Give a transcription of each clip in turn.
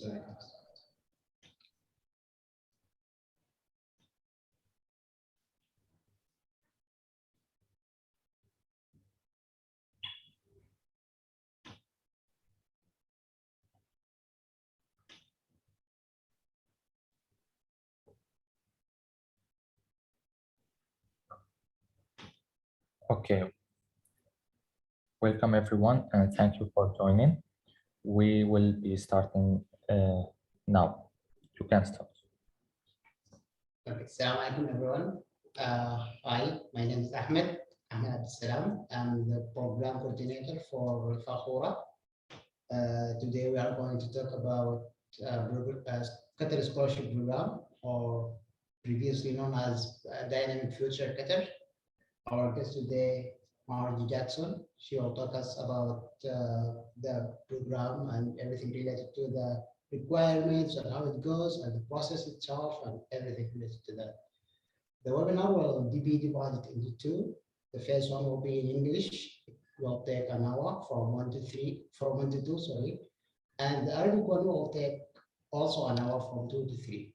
Okay, welcome everyone and thank you for joining. We will be starting now. You can start. Okay, Assalamu alaikum everyone. Hi, my name is Ahmed Abdsalam. I'm the program coordinator for Fakhura. Today we are going to talk about Qatar Scholarship Programme, or previously known as Dynamic Future Qatar. Our guest today, Margie Jackson. She will talk us about the program and everything related to the requirements and how it goes and the process itself and everything related to that. The webinar will be divided into two. The first one will be in English. It will take an hour from 1 to 2, sorry. And the Arabic one will take also an hour from 2 to 3.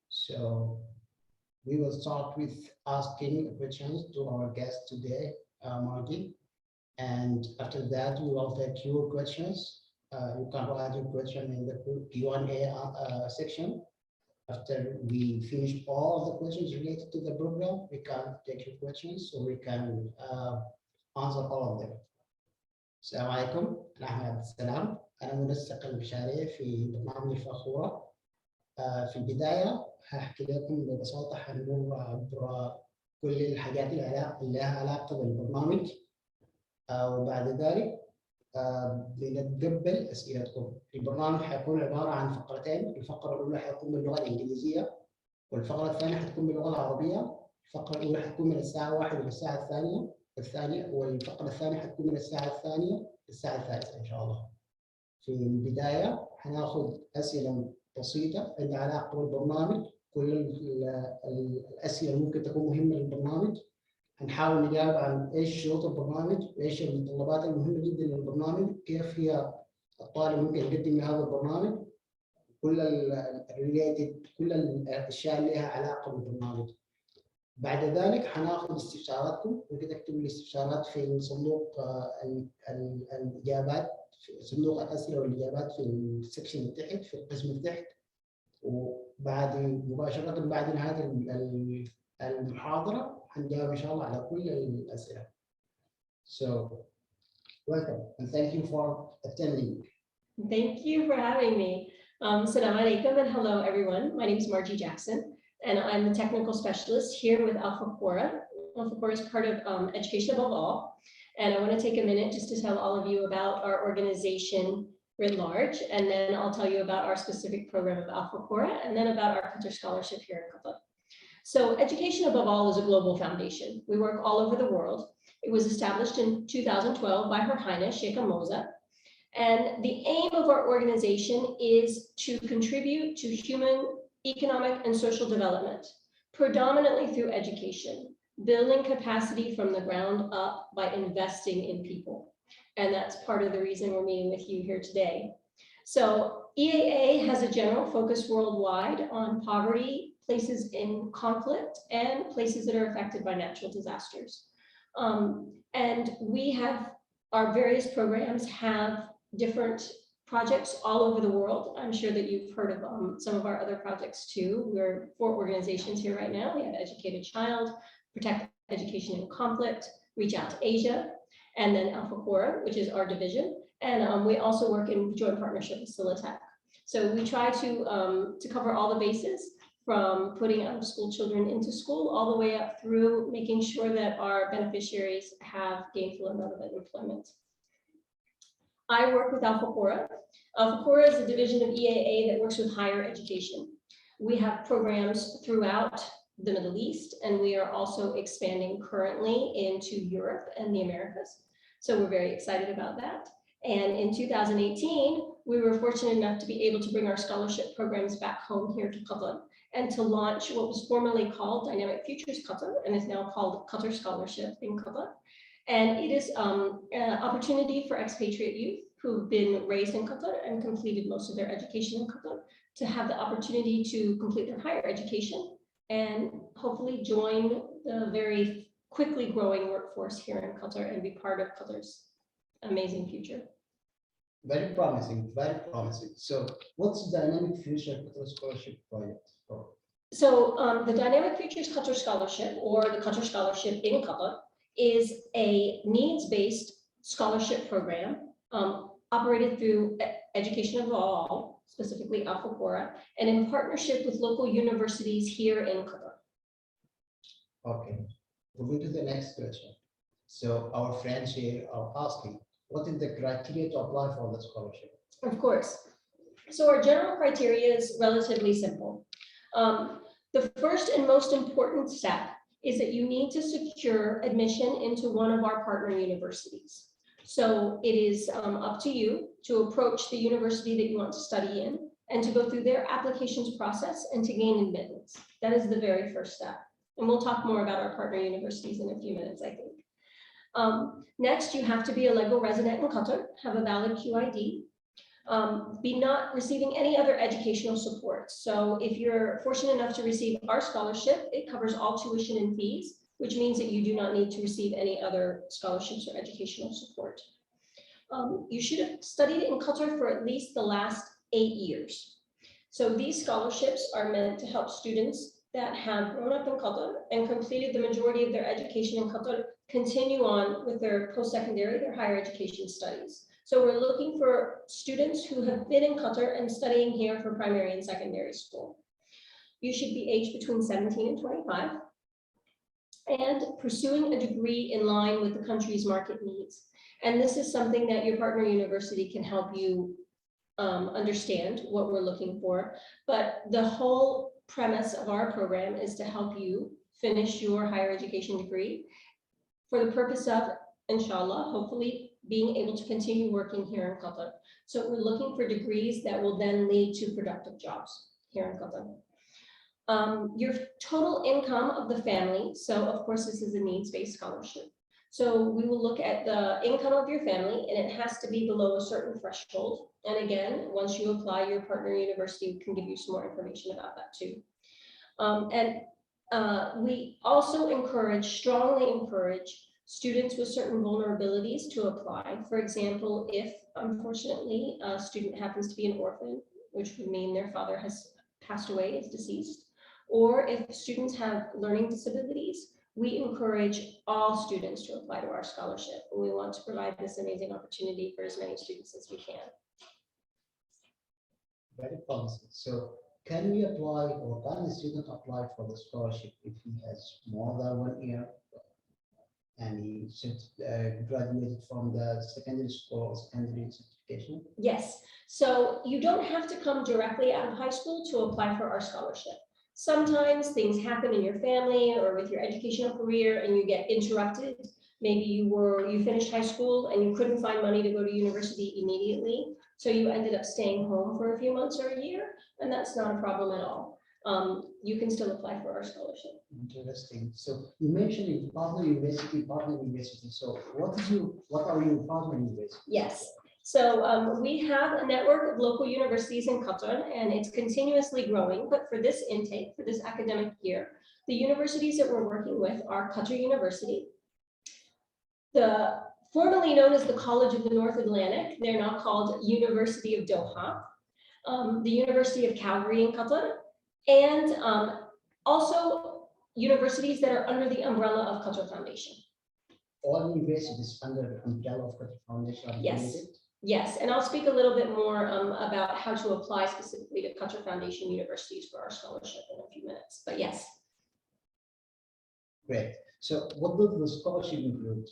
So we will start with asking questions to our guest today, Margie. And after that, we will take your questions. You can write your question in the Q&A section. After we finish all the questions related to the program, we can take your questions so we can answer all of them. السلام عليكم، أنا أحمد عبد السلام، أنا منسق المشاريع في برنامج فخورة. في البداية هحكي لكم ببساطة، حنمر عبر كل الحاجات اللي لها علاقة بالبرنامج، وبعد ذلك بنتقبل أسئلتكم. البرنامج حيكون عبارة عن فقرتين. الفقرة الأولى حتكون باللغة الإنجليزية، والفقرة الثانية حتكون باللغة العربية. الفقرة الأولى حتكون من الساعة 1 للساعة الثانية، والفقرة الثانية حتكون من الساعة 2 للساعة 3 إن شاء الله. في البداية حناخذ أسئلة بسيطة عندها علاقة بالبرنامج. كل الأسئلة ممكن تكون مهمة للبرنامج. هنحاول نجاوب عن ايش شروط البرنامج، وايش المتطلبات المهمه جدا للبرنامج، كيف هي الطالب ممكن يقدم لهذا البرنامج، كل كل الاشياء اللي لها علاقه بالبرنامج. بعد ذلك حناخذ استفساراتكم، ممكن تكتبوا الاستفسارات في صندوق الاجابات، في صندوق الاسئله والاجابات في السكشن اللي تحت، في القسم اللي تحت. وبعد مباشره بعد نهايه المحاضره هنجاوب ان شاء الله على كل الاسئله. So, welcome and thank you for attending. Thank you for having me. Assalamu alaikum and hello everyone. My name is Margie Jackson and I'm the technical specialist here with Alpha Quora. Alpha Quora is part of Education Above All, and I want to take a minute just to tell all of you about our organization writ large, and then I'll tell you about our specific program of Alpha Quora, and then about our Qatar Scholarship here in Qatar. So Education Above All is a global foundation. We work all over the world. It was established in 2012 by Her Highness Sheikh Moza. And the aim of our organization is to contribute to human, economic, and social development, predominantly through education, building capacity from the ground up by investing in people. And that's part of the reason we're meeting with you here today. So EAA has a general focus worldwide on poverty, places in conflict, and places that are affected by natural disasters. And we have, our various programs have different projects all over the world. I'm sure that you've heard of some of our other projects too. We're 4 organizations here right now. We have Educate a Child, Protect Education in Conflict, Reach Out to Asia, and then Alpha Quora, which is our division. And we also work in joint partnership with Silitech. So we try to cover all the bases, from putting out of school children into school all the way up through making sure that our beneficiaries have gainful and relevant employment. I work with Alpha Quora. Alpha Quora is a division of EAA that works with higher education. We have programs throughout the Middle East, and we are also expanding currently into Europe and the Americas. So we're very excited about that. And in 2018, we were fortunate enough to be able to bring our scholarship programs back home here to Qatar, and to launch what was formerly called Dynamic Futures Qatar and is now called Qatar Scholarship in Qatar. And it is an opportunity for expatriate youth who've been raised in Qatar and completed most of their education in Qatar to have the opportunity to complete their higher education and hopefully join the very quickly growing workforce here in Qatar and be part of Qatar's amazing future. Very promising, very promising. So what's the Dynamic Future Qatar Scholarship Project for? So the Dynamic Futures Qatar Scholarship, or the Qatar Scholarship in Qatar, is a needs-based scholarship program operated through Education of All, specifically Al Fuqara, and in partnership with local universities here in Qatar. Okay, moving to the next question. So our friends here are asking, what is the criteria to apply for the scholarship? Of course. So our general criteria is relatively simple. The first and most important step is that you need to secure admission into one of our partner universities. So it is up to you to approach the university that you want to study in and to go through their applications process and to gain admittance. That is the very first step. And we'll talk more about our partner universities in a few minutes, I think. Next, you have to be a legal resident in Qatar, have a valid QID, be not receiving any other educational support. So if you're fortunate enough to receive our scholarship, it covers all tuition and fees, which means that you do not need to receive any other scholarships or educational support. You should have studied in Qatar for at least the last 8 years. So these scholarships are meant to help students that have grown up in Qatar and completed the majority of their education in Qatar continue on with their post-secondary, their higher education studies. So we're looking for students who have been in Qatar and studying here for primary and secondary school. You should be aged between 17 and 25 and pursuing a degree in line with the country's market needs. And this is something that your partner university can help you understand what we're looking for. But the whole premise of our program is to help you finish your higher education degree for the purpose of, inshallah, hopefully being able to continue working here in Qatar. So we're looking for degrees that will then lead to productive jobs here in Qatar. Your total income of the family, so of course this is a needs-based scholarship. So we will look at the income of your family and it has to be below a certain threshold. And again, once you apply, your partner university can give you some more information about that too. We also strongly encourage students with certain vulnerabilities to apply. For example, if unfortunately a student happens to be an orphan, which would mean their father has passed away, is deceased, or if students have learning disabilities, we encourage all students to apply to our scholarship. And we want to provide this amazing opportunity for as many students as we can. Very promising. So can we apply, or can the student apply for the scholarship if he has more than 1 year and he should graduated from the secondary school or secondary certification? Yes, so you don't have to come directly out of high school to apply for our scholarship. Sometimes things happen in your family or with your educational career and you get interrupted. Maybe you finished high school and you couldn't find money to go to university immediately. So you ended up staying home for a few months or a year, and that's not a problem at all. You can still apply for our scholarship. Interesting. So you mentioned partner university. So what are your partner universities? Yes. So we have a network of local universities in Qatar, and it's continuously growing. But for this intake, for this academic year, the universities that we're working with are Qatar University, formerly known as the College of the North Atlantic. They're now called University of Doha, the University of Calgary in Qatar, and also universities that are under the umbrella of Qatar Foundation. All universities under the umbrella of Qatar Foundation are Yes. related? Yes, and I'll speak a little bit more about how to apply specifically to Qatar Foundation universities for our scholarship in a few minutes, but yes. Great. So what does the scholarship include?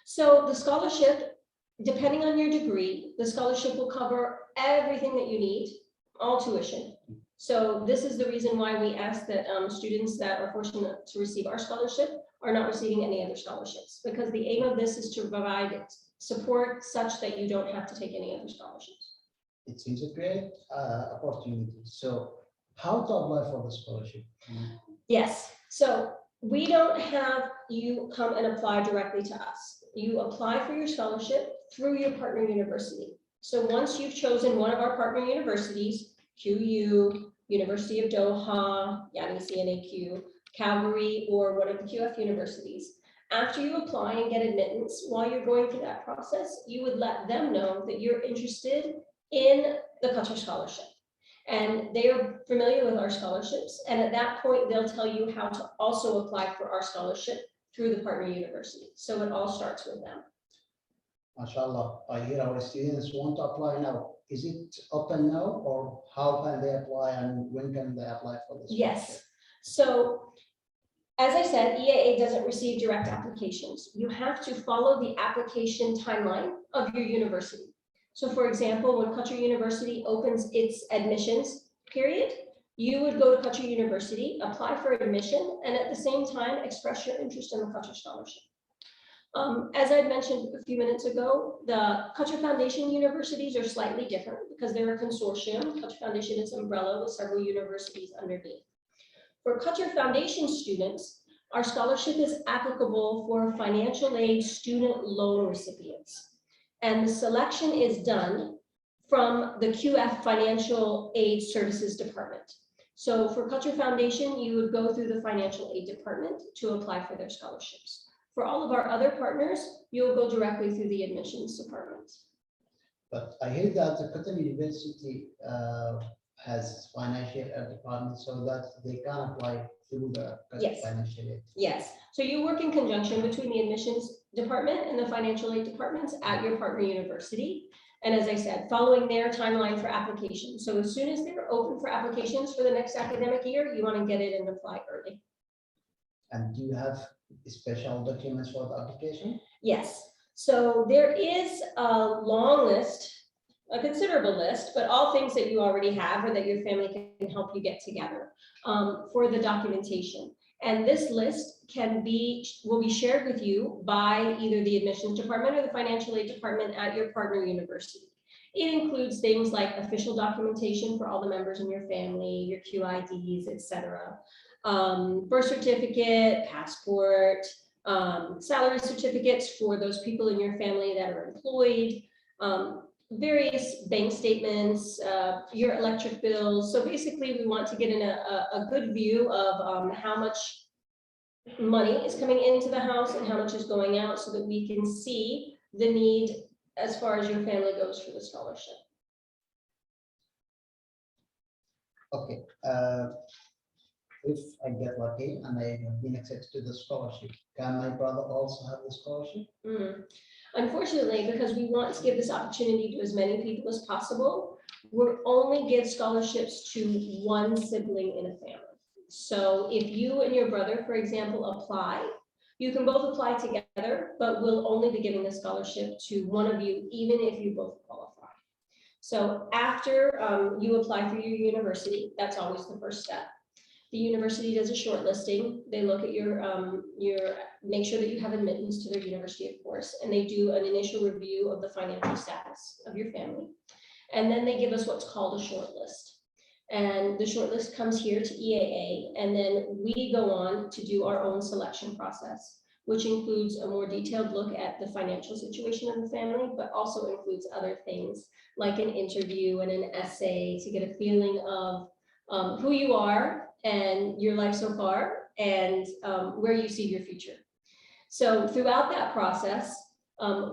So the scholarship, depending on your degree, the scholarship will cover everything that you need, all tuition. So this is the reason why we ask that students that are fortunate to receive our scholarship are not receiving any other scholarships, because the aim of this is to provide support such that you don't have to take any other scholarships. It seems a great opportunity. So how to apply for the scholarship? Yes, so we don't have you come and apply directly to us. You apply for your scholarship through your partner university. So once you've chosen one of our partner universities, QU, University of Doha, Yani CNAQ, Calgary, or one of the QF universities, after you apply and get admittance, while you're going through that process, you would let them know that you're interested in the Qatar Scholarship. And they are familiar with our scholarships. And at that point, they'll tell you how to also apply for our scholarship through the partner university. So it all starts with them. MashaAllah, I hear our students want to apply now. Is it open now, or how can they apply and when can they apply for this? Yes. So as I said, EAA doesn't receive direct applications. You have to follow the application timeline of your university. So for example, when Qatar University opens its admissions period, you would go to Qatar University, apply for admission, and at the same time, express your interest in the Qatar Scholarship. As I mentioned a few minutes ago, the Qatar Foundation universities are slightly different because they're a consortium. Qatar Foundation is umbrella with several universities underneath. For Qatar Foundation students, our scholarship is applicable for financial aid student loan recipients. And the selection is done from the QF Financial Aid Services Department. So for Qatar Foundation, you would go through the financial aid department to apply for their scholarships. For all of our other partners, you'll go directly through the admissions department. But I heard that the Qatar University has financial aid department so that they can apply through the Yes. financial aid. Yes, so you work in conjunction between the admissions department and the financial aid departments at your partner university. And as I said, following their timeline for application. So as soon as they're open for applications for the next academic year, you want to get it and apply early. And do you have special documents for the application? Yes, so there is a long list, a considerable list, but all things that you already have or that your family can help you get together for the documentation. And this list will be shared with you by either the admissions department or the financial aid department at your partner university. It includes things like official documentation for all the members in your family, your QIDs, etc. Birth certificate, passport, salary certificates for those people in your family that are employed, various bank statements, your electric bills. So basically we want to get in a good view of how much money is coming into the house and how much is going out so that we can see the need as far as your family goes for the scholarship. Okay. If I get lucky and I have been accepted to the scholarship, can my brother also have the scholarship? Unfortunately, because we want to give this opportunity to as many people as possible, we'll only give scholarships to one sibling in a family. So if you and your brother, for example, apply, you can both apply together, but we'll only be giving the scholarship to one of you, even if you both qualify. So after you apply for your university, that's always the first step. The university does a shortlisting. They look at make sure that you have admittance to their university, of course, and they do an initial review of the financial status of your family. And then they give us what's called a shortlist. And the shortlist comes here to EAA, and then we go on to do our own selection process, which includes a more detailed look at the financial situation of the family, but also includes other things like an interview and an essay to get a feeling of who you are and your life so far and where you see your future. So throughout that process,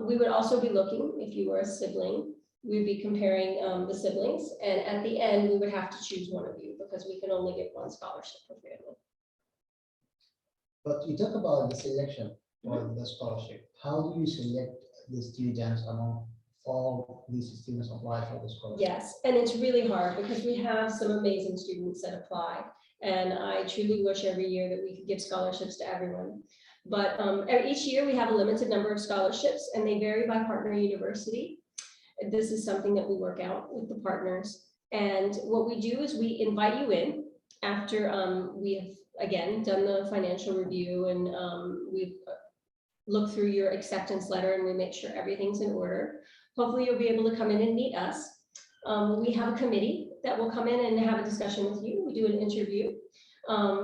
we would also be looking, if you were a sibling, we'd be comparing the siblings, and at the end, we would have to choose one of you because we can only give one scholarship per family. But you talk about the selection for the scholarship. How do you select the students among all these students apply for the scholarship? Yes, and it's really hard because we have some amazing students that apply, and I truly wish every year that we could give scholarships to everyone. But each year we have a limited number of scholarships, and they vary by partner university. This is something that we work out with the partners. And what we do is we invite you in after we've, again, done the financial review and we've looked through your acceptance letter and we make sure everything's in order. Hopefully you'll be able to come in and meet us. We have a committee that will come in and have a discussion with you. We do an interview.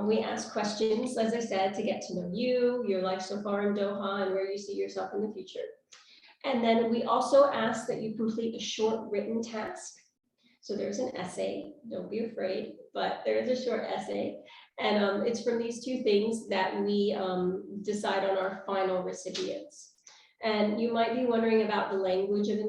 We ask questions, as I said, to get to know you, your life so far in Doha, and where you see yourself in the future. And then we also ask that you complete a short written task. So there's an essay, don't be afraid, but there is a short essay. And it's from these two things that we decide on our final recipients. And you might be wondering about the language of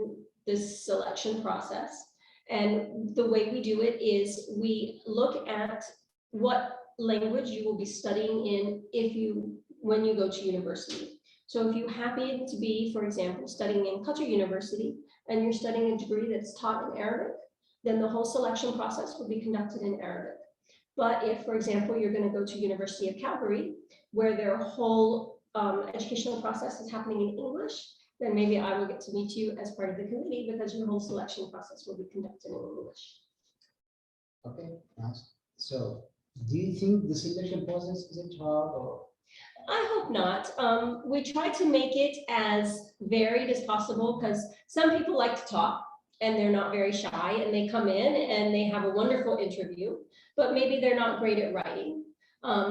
this selection process. And the way we do it is we look at what language you will be studying in when you go to university. So if you happen to be, for example, studying in Qatar University and you're studying a degree that's taught in Arabic, then the whole selection process will be conducted in Arabic. But if, for example, you're going to go to University of Calgary, where their whole educational process is happening in English, then maybe I will get to meet you as part of the committee because your whole selection process will be conducted in English. Okay, nice. So, do you think the selection process is hard or? I hope not. We try to make it as varied as possible because some people like to talk and they're not very shy and they come in and they have a wonderful interview, but maybe they're not great at writing.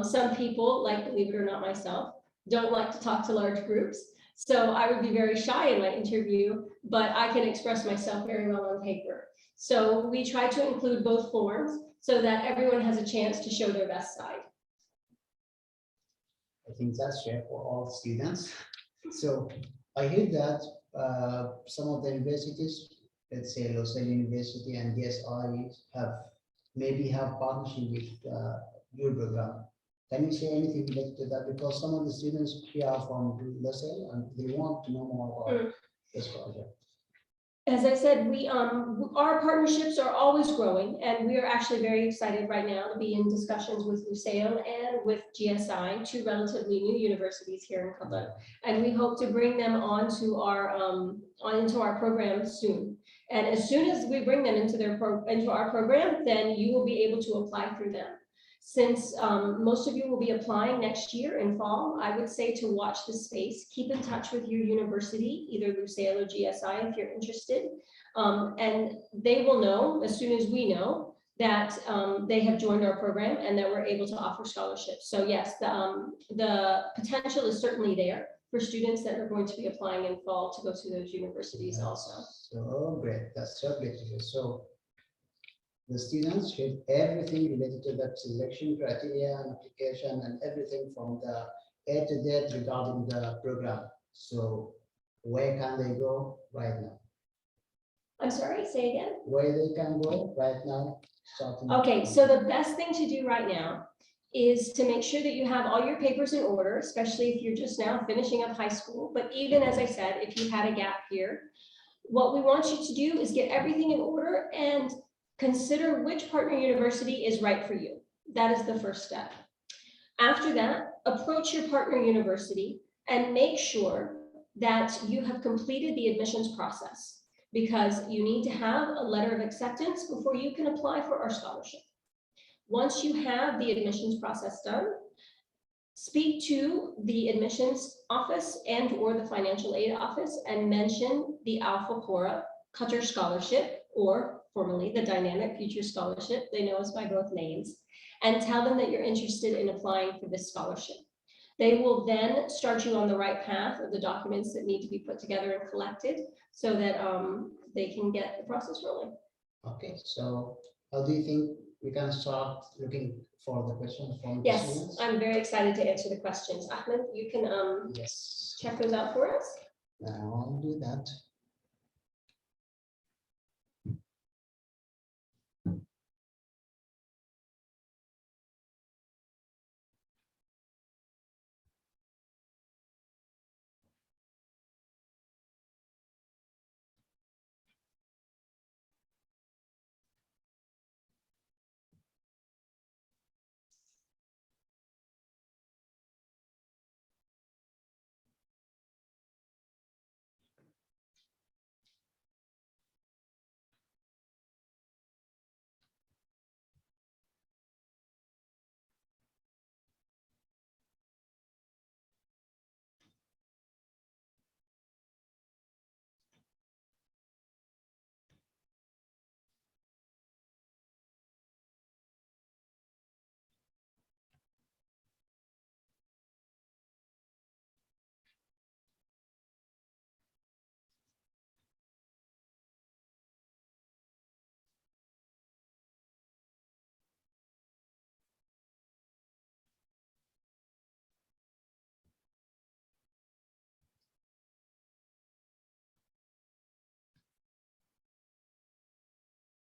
Some people, like, believe it or not myself, don't like to talk to large groups. So I would be very shy in my interview, but I can express myself very well on paper. So we try to include both forms so that everyone has a chance to show their best side. I think that's fair for all students. So I heard that some of the universities, let's say Lausanne University and DSI, maybe have partnership with your program. Can you say anything related to that? Because some of the students here are from Lausanne and they want to know more about this project. As I said, our partnerships are always growing, and we are actually very excited right now to be in discussions with Lusail and with GSI, two relatively new universities here in Qatar, and we hope to bring them into our program soon. And as soon as we bring them into our program, then you will be able to apply through them. Since most of you will be applying next year in fall, I would say to watch the space, keep in touch with your university, either Lusail or GSI if you're interested. And they will know, as soon as we know, that they have joined our program and that we're able to offer scholarships. So yes, the potential is certainly there for students that are going to be applying in fall to go to those universities also. So great, that's so great to hear. So the students should everything related to that selection criteria and application and everything from the A to Z regarding the program. So where can they go right now? I'm sorry, say again? Where they can go right now? Okay, so the best thing to do right now is to make sure that you have all your papers in order, especially if you're just now finishing up high school. But even as I said, if you had a gap here, what we want you to do is get everything in order and consider which partner university is right for you. That is the first step. After that, approach your partner university and make sure that you have completed the admissions process, because you need to have a letter of acceptance before you can apply for our scholarship. Once you have the admissions process done, speak to the admissions office and or the financial aid office and mention the Alpha Cora Qatar Scholarship, or formerly the Dynamic Future Scholarship, they know us by both names, and tell them that you're interested in applying for this scholarship. They will then start you on the right path of the documents that need to be put together and collected so that they can get the process rolling. Okay, so how do you think we can start looking for the questions from the Yes, students? I'm very excited to answer the questions. Ahmed, you can Yes, check those out for us. I'll do that.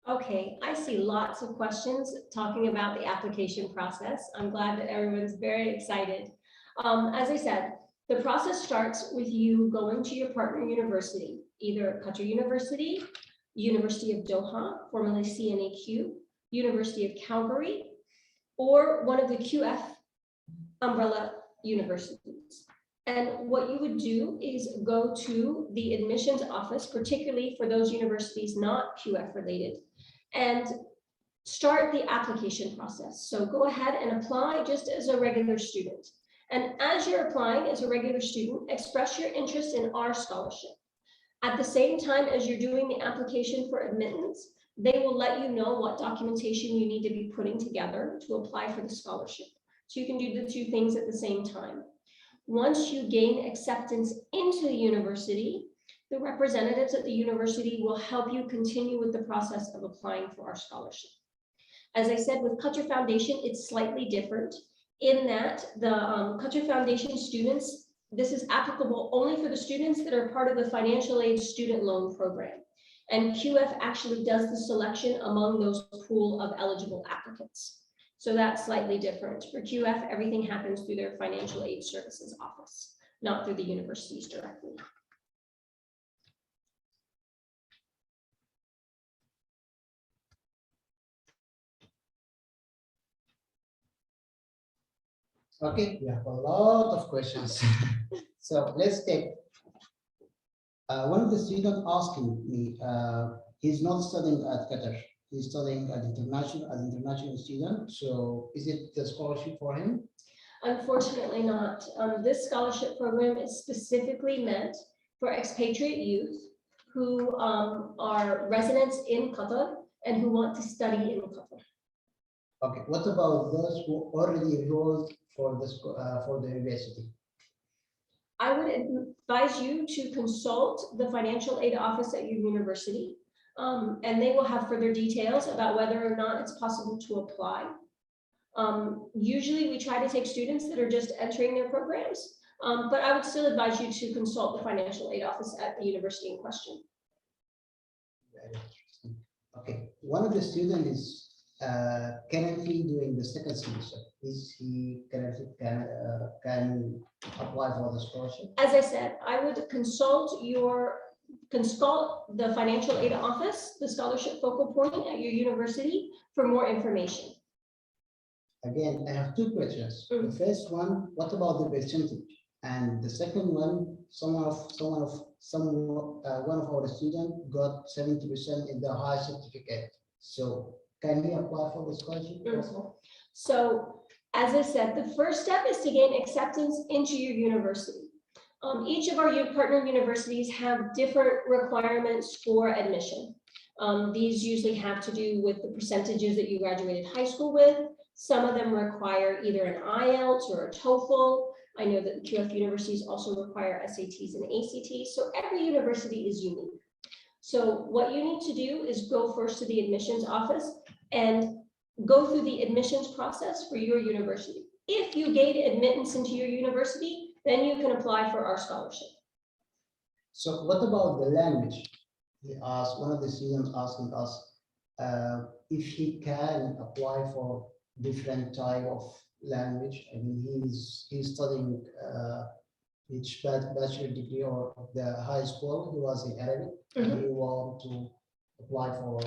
Okay, I see lots of questions talking about the application process. I'm glad that everyone's very excited. As I said, the process starts with you going to your partner university, either Qatar University, University of Doha, formerly CNAQ, University of Calgary, or one of the QF umbrella universities. And what you would do is go to the admissions office, particularly for those universities not QF related, and start the application process. So go ahead and apply just as a regular student. And as you're applying as a regular student, express your interest in our scholarship. At the same time as you're doing the application for admittance, they will let you know what documentation you need to be putting together to apply for the scholarship. So you can do the two things at the same time. Once you gain acceptance into the university, the representatives at the university will help you continue with the process of applying for our scholarship. As I said, with Qatar Foundation, it's slightly different in that the Qatar Foundation students, this is applicable only for the students that are part of the financial aid student loan program. And QF actually does the selection among those pool of eligible applicants. So that's slightly different. For QF, everything happens through their financial aid services office, not through the universities directly. Okay, we have a lot of questions. So let's take one of the students asking me, he's not studying at Qatar. He's studying at international student. So is it the scholarship for him? Unfortunately not. This scholarship program is specifically meant for expatriate youth who are residents in Qatar and who want to study in Qatar. Okay, what about those who already enrolled for the university? I would advise you to consult the financial aid office at your university, and they will have further details about whether or not it's possible to apply. Usually we try to take students that are just entering their programs, but I would still advise you to consult the financial aid office at the university in question. Very interesting. Okay, one of the students is currently doing the second semester. Is he currently can apply for the scholarship? As I said, I would consult the financial aid office, the scholarship focal point at your university for more information. Again, I have two questions. The first one, what about the percentage? And the second one, one of our students got 70% in the high certificate. So can he apply for the scholarship also? So as I said, the first step is to gain acceptance into your university. Each of our partner universities have different requirements for admission. These usually have to do with the percentages that you graduated high school with. Some of them require either an IELTS or a TOEFL. I know that the QF universities also require SATs and ACTs. So every university is unique. So what you need to do is go first to the admissions office and go through the admissions process for your university. If you gain admittance into your university, then you can apply for our scholarship. So what about the language? He asked, one of the students asking us if he can apply for different type of language. I mean, he's studying each bachelor degree or the high school. He was in Arabic, and he want to apply for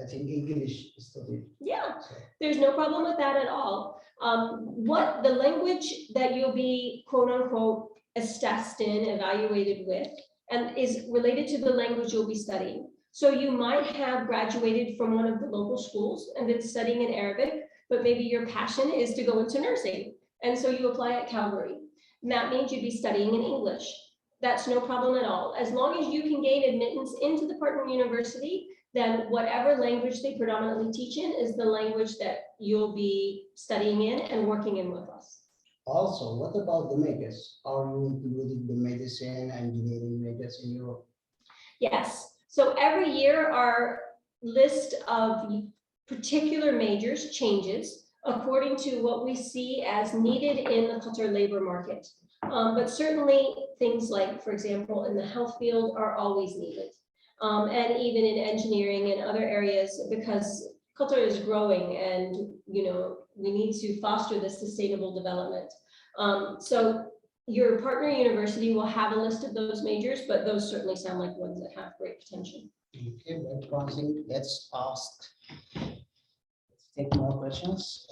I think English study. Yeah, so there's no problem with that at all. What the language that you'll be quote unquote assessed in, evaluated with, and is related to the language you'll be studying. So you might have graduated from one of the local schools and been studying in Arabic, but maybe your passion is to go into nursing. And so you apply at Calgary. And that means you'd be studying in English. That's no problem at all. As long as you can gain admittance into the partner university, then whatever language they predominantly teach in is the language that you'll be studying in and working in with us. Also, what about the majors? Are you including the medicine and engineering majors in Europe? Yes. So every year our list of particular majors changes according to what we see as needed in the Qatar labor market. But certainly things like, for example, in the health field are always needed. and even in engineering and other areas, because Qatar is growing and, we need to foster this sustainable development. So your partner university will have a list of those majors, but those certainly sound like ones that have great potential. Okay, very promising. Let's take more questions.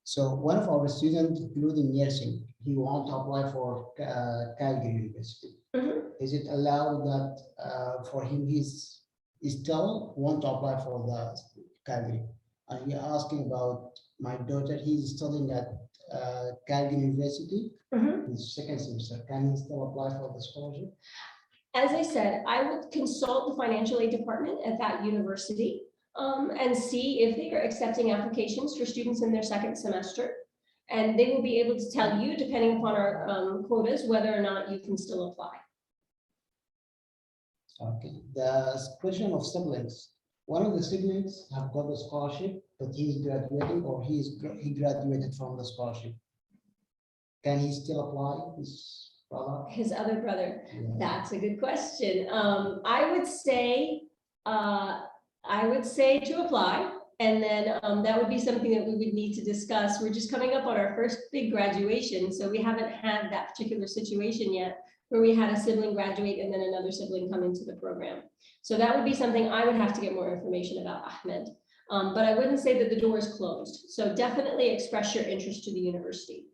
So one of our students, including nursing, he wants to apply for Calgary University. Is it allowed that for him, he still want to apply for the Calgary? And you're asking about my daughter, he's studying at Calgary University, his second semester. Can he still apply for the scholarship? As I said, I would consult the financial aid department at that university and see if they are accepting applications for students in their second semester. And they will be able to tell you, depending upon our quotas, whether or not you can still apply. Okay, the question of siblings. One of the siblings have got a scholarship, but he's graduating or he graduated from the scholarship. Can he still apply? His brother? His other brother. Yeah. That's a good question. I would say to apply, and then that would be something that we would need to discuss. We're just coming up on our first big graduation, so we haven't had that particular situation yet, where we had a sibling graduate and then another sibling come into the program. So that would be something I would have to get more information about, Ahmed. But I wouldn't say that the door is closed. So definitely express your interest to the university.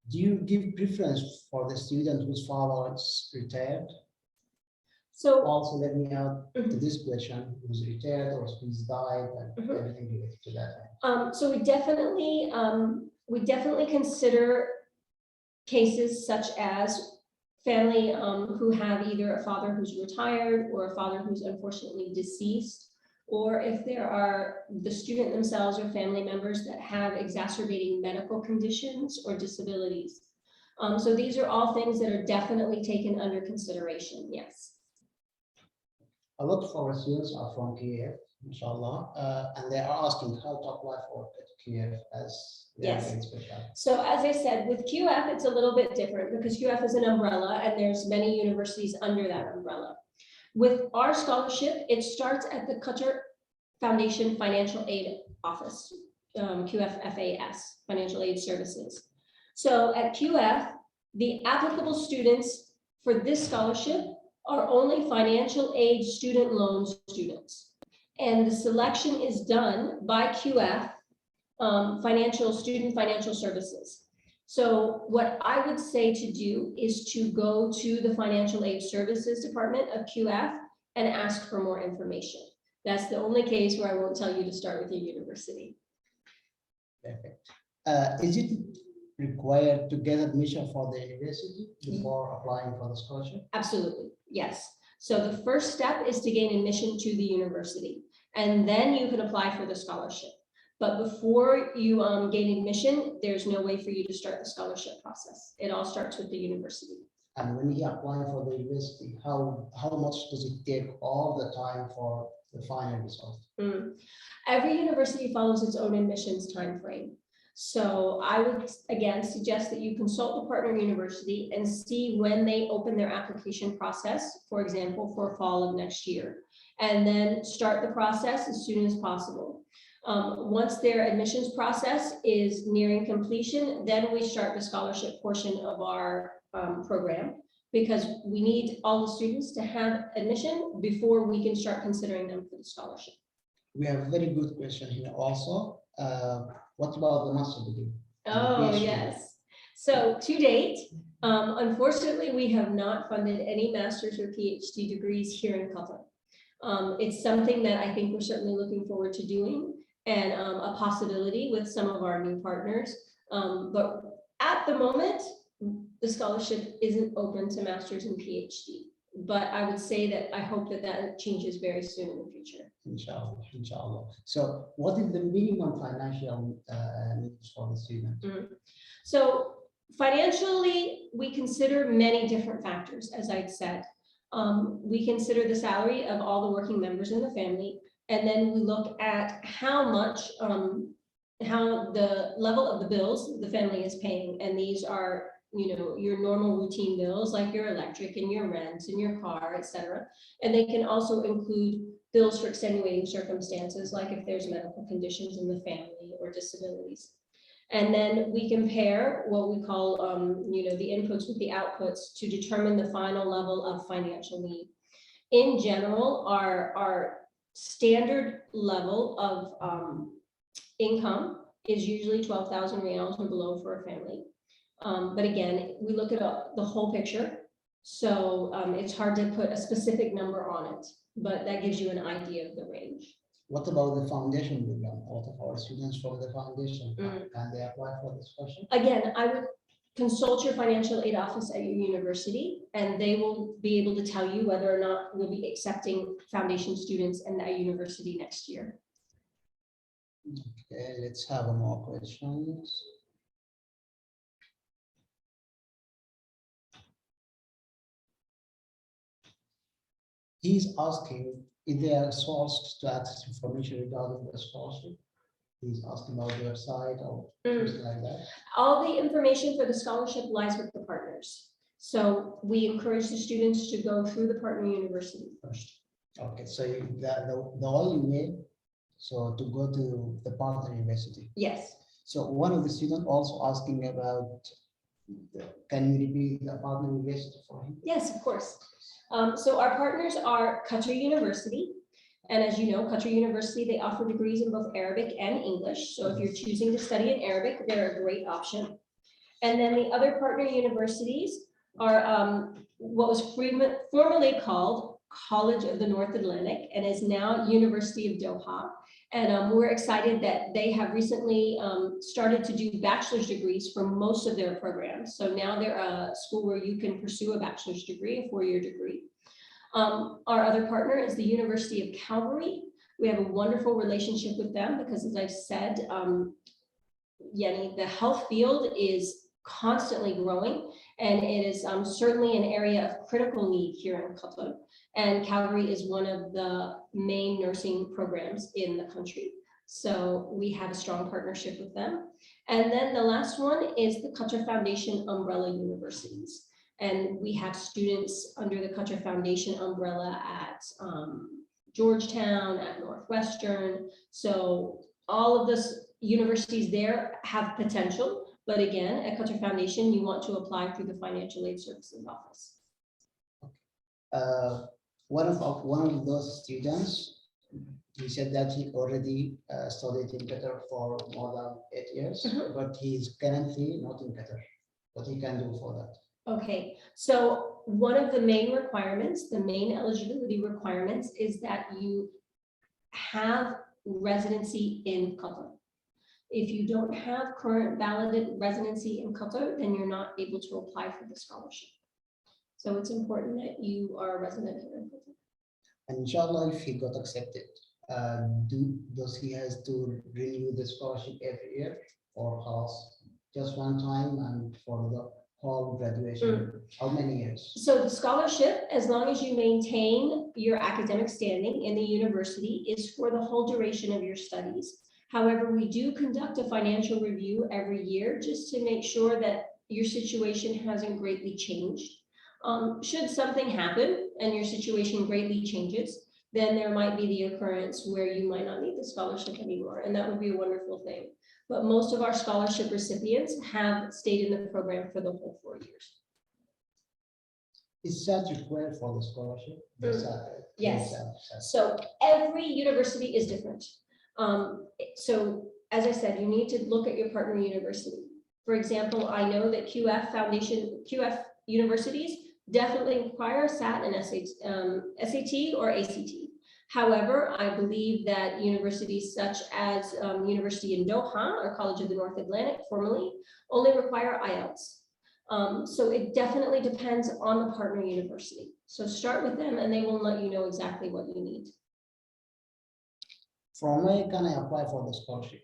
Do you give preference for the student whose father is retired? So Also, let me add to this question: who's retired or who's died, and everything related to that. So we definitely consider cases such as family who have either a father who's retired or a father who's unfortunately deceased, or if there are the student themselves or family members that have exacerbating medical conditions or disabilities. So these are all things that are definitely taken under consideration, yes. A lot of our students are from Kiev, inshallah, and they are asking how to apply for Kiev as Yes. special. So as I said, with QF, it's a little bit different because QF is an umbrella and there's many universities under that umbrella. With our scholarship, it starts at the Qatar Foundation Financial Aid Office, QFFAS, Financial Aid Services. So at QF, the applicable students for this scholarship are only financial aid student loan students. And the selection is done by QF, Student Financial Services. So what I would say to do is to go to the Financial Aid Services Department of QF and ask for more information. That's the only case where I won't tell you to start with your university. Perfect. Is it required to get admission for the university before applying for the scholarship? Absolutely, yes. So the first step is to gain admission to the university, and then you can apply for the scholarship. But before you gain admission, there's no way for you to start the scholarship process. It all starts with the university. And when you apply for the university, how much does it take all the time for the final result? Every university follows its own admissions timeframe. So I would, again, suggest that you consult the partner university and see when they open their application process, for example, for fall of next year, and then start the process as soon as possible. Once their admissions process is nearing completion, then we start the scholarship portion of our program, because we need all the students to have admission before we can start considering them for the scholarship. We have a very good question here also. What about the master degree? Oh, yes. So to date, unfortunately, we have not funded any master's or PhD degrees here in Qatar. It's something that I think we're certainly looking forward to doing, and a possibility with some of our new partners. But at the moment, the scholarship isn't open to master's and PhD. But I would say that I hope that that changes very soon in the future. Inshallah, inshallah. So what is the minimum financial needs for the student? So financially, we consider many different factors, as I'd said. We consider the salary of all the working members in the family. And then we look at how much, how the level of the bills the family is paying. And these are, your normal routine bills like your electric and your rent and your car, etc. And they can also include bills for extenuating circumstances, like if there's medical conditions in the family or disabilities. And then we compare what we call, the inputs with the outputs to determine the final level of financial need. In general, our standard level of income is usually 12,000 riyals or below for a family. But again, we look at the whole picture. So it's hard to put a specific number on it, but that gives you an idea of the range. What about the foundation program? What of our students from the foundation, can they apply for this question? Again, I would consult your financial aid office at your university, and they will be able to tell you whether or not we'll be accepting foundation students in that university next year. Okay, let's have more questions. He's asking if they are sourced to access information regarding the scholarship. He's asking about the website or something like that. All the information for the scholarship lies with the partners. So we encourage the students to go through the partner university first. Okay, so the only way, so to go to the partner university. Yes. So one of the students also asking about, can you repeat the partner university for him? Yes, of course. So our partners are Qatar University. And as you know, Qatar University, they offer degrees in both Arabic and English. So if you're choosing to study in Arabic, they're a great option. And then the other partner universities are what was formerly called College of the North Atlantic and is now University of Doha. And we're excited that they have recently started to do bachelor's degrees for most of their programs. So now they're a school where you can pursue a bachelor's degree, a four-year degree. Our other partner is the University of Calgary. We have a wonderful relationship with them because, as I said, Yenny, the health field is constantly growing, and it is certainly an area of critical need here in Qatar. And Calgary is one of the main nursing programs in the country. So we have a strong partnership with them. And then the last one is the Qatar Foundation umbrella universities. And we have students under the Qatar Foundation umbrella at Georgetown, at Northwestern. So all of the universities there have potential. But again, at Qatar Foundation, you want to apply through the Financial Aid Services Office. One of those students, he said that he already studied in Qatar for more than 8 years, but he's currently not in Qatar. What he can do for that? Okay, so one of the main requirements, the main eligibility requirements, is that you have residency in Qatar. If you don't have current valid residency in Qatar, then you're not able to apply for the scholarship. So it's important that you are a resident here in Qatar. And inshallah, if he got accepted, does he has to renew the scholarship every year, or has just one time and for the whole graduation? How many years? So the scholarship, as long as you maintain your academic standing in the university, is for the whole duration of your studies. However, we do conduct a financial review every year just to make sure that your situation hasn't greatly changed. Should something happen and your situation greatly changes, then there might be the occurrence where you might not need the scholarship anymore, and that would be a wonderful thing. But most of our scholarship recipients have stayed in the program for the whole 4 years. Is that required for the scholarship? Yes. So every university is different. So as I said, you need to look at your partner university. For example, I know that QF universities definitely require SAT and SAT or ACT. However, I believe that universities such as University in Doha or College of the North Atlantic, formerly, only require IELTS. So it definitely depends on the partner university. So start with them and they will let you know exactly what you need. From where can I apply for the scholarship?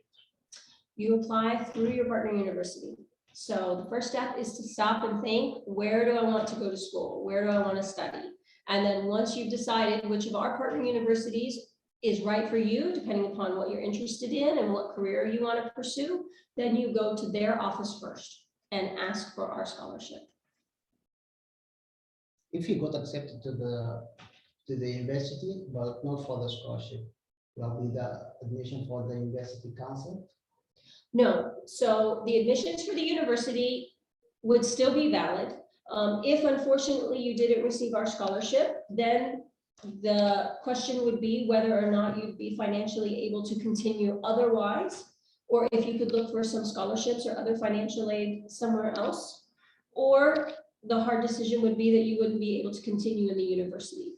You apply through your partner university. So the first step is to stop and think, where do I want to go to school? Where do I want to study? And then once you've decided which of our partner universities is right for you, depending upon what you're interested in and what career you want to pursue, then you go to their office first and ask for our scholarship. If you got accepted to the university, but not for the scholarship, will be the admission for the university council? No, so the admissions for the university would still be valid. If unfortunately you didn't receive our scholarship, then the question would be whether or not you'd be financially able to continue otherwise, or if you could look for some scholarships or other financial aid somewhere else, or the hard decision would be that you wouldn't be able to continue in the university.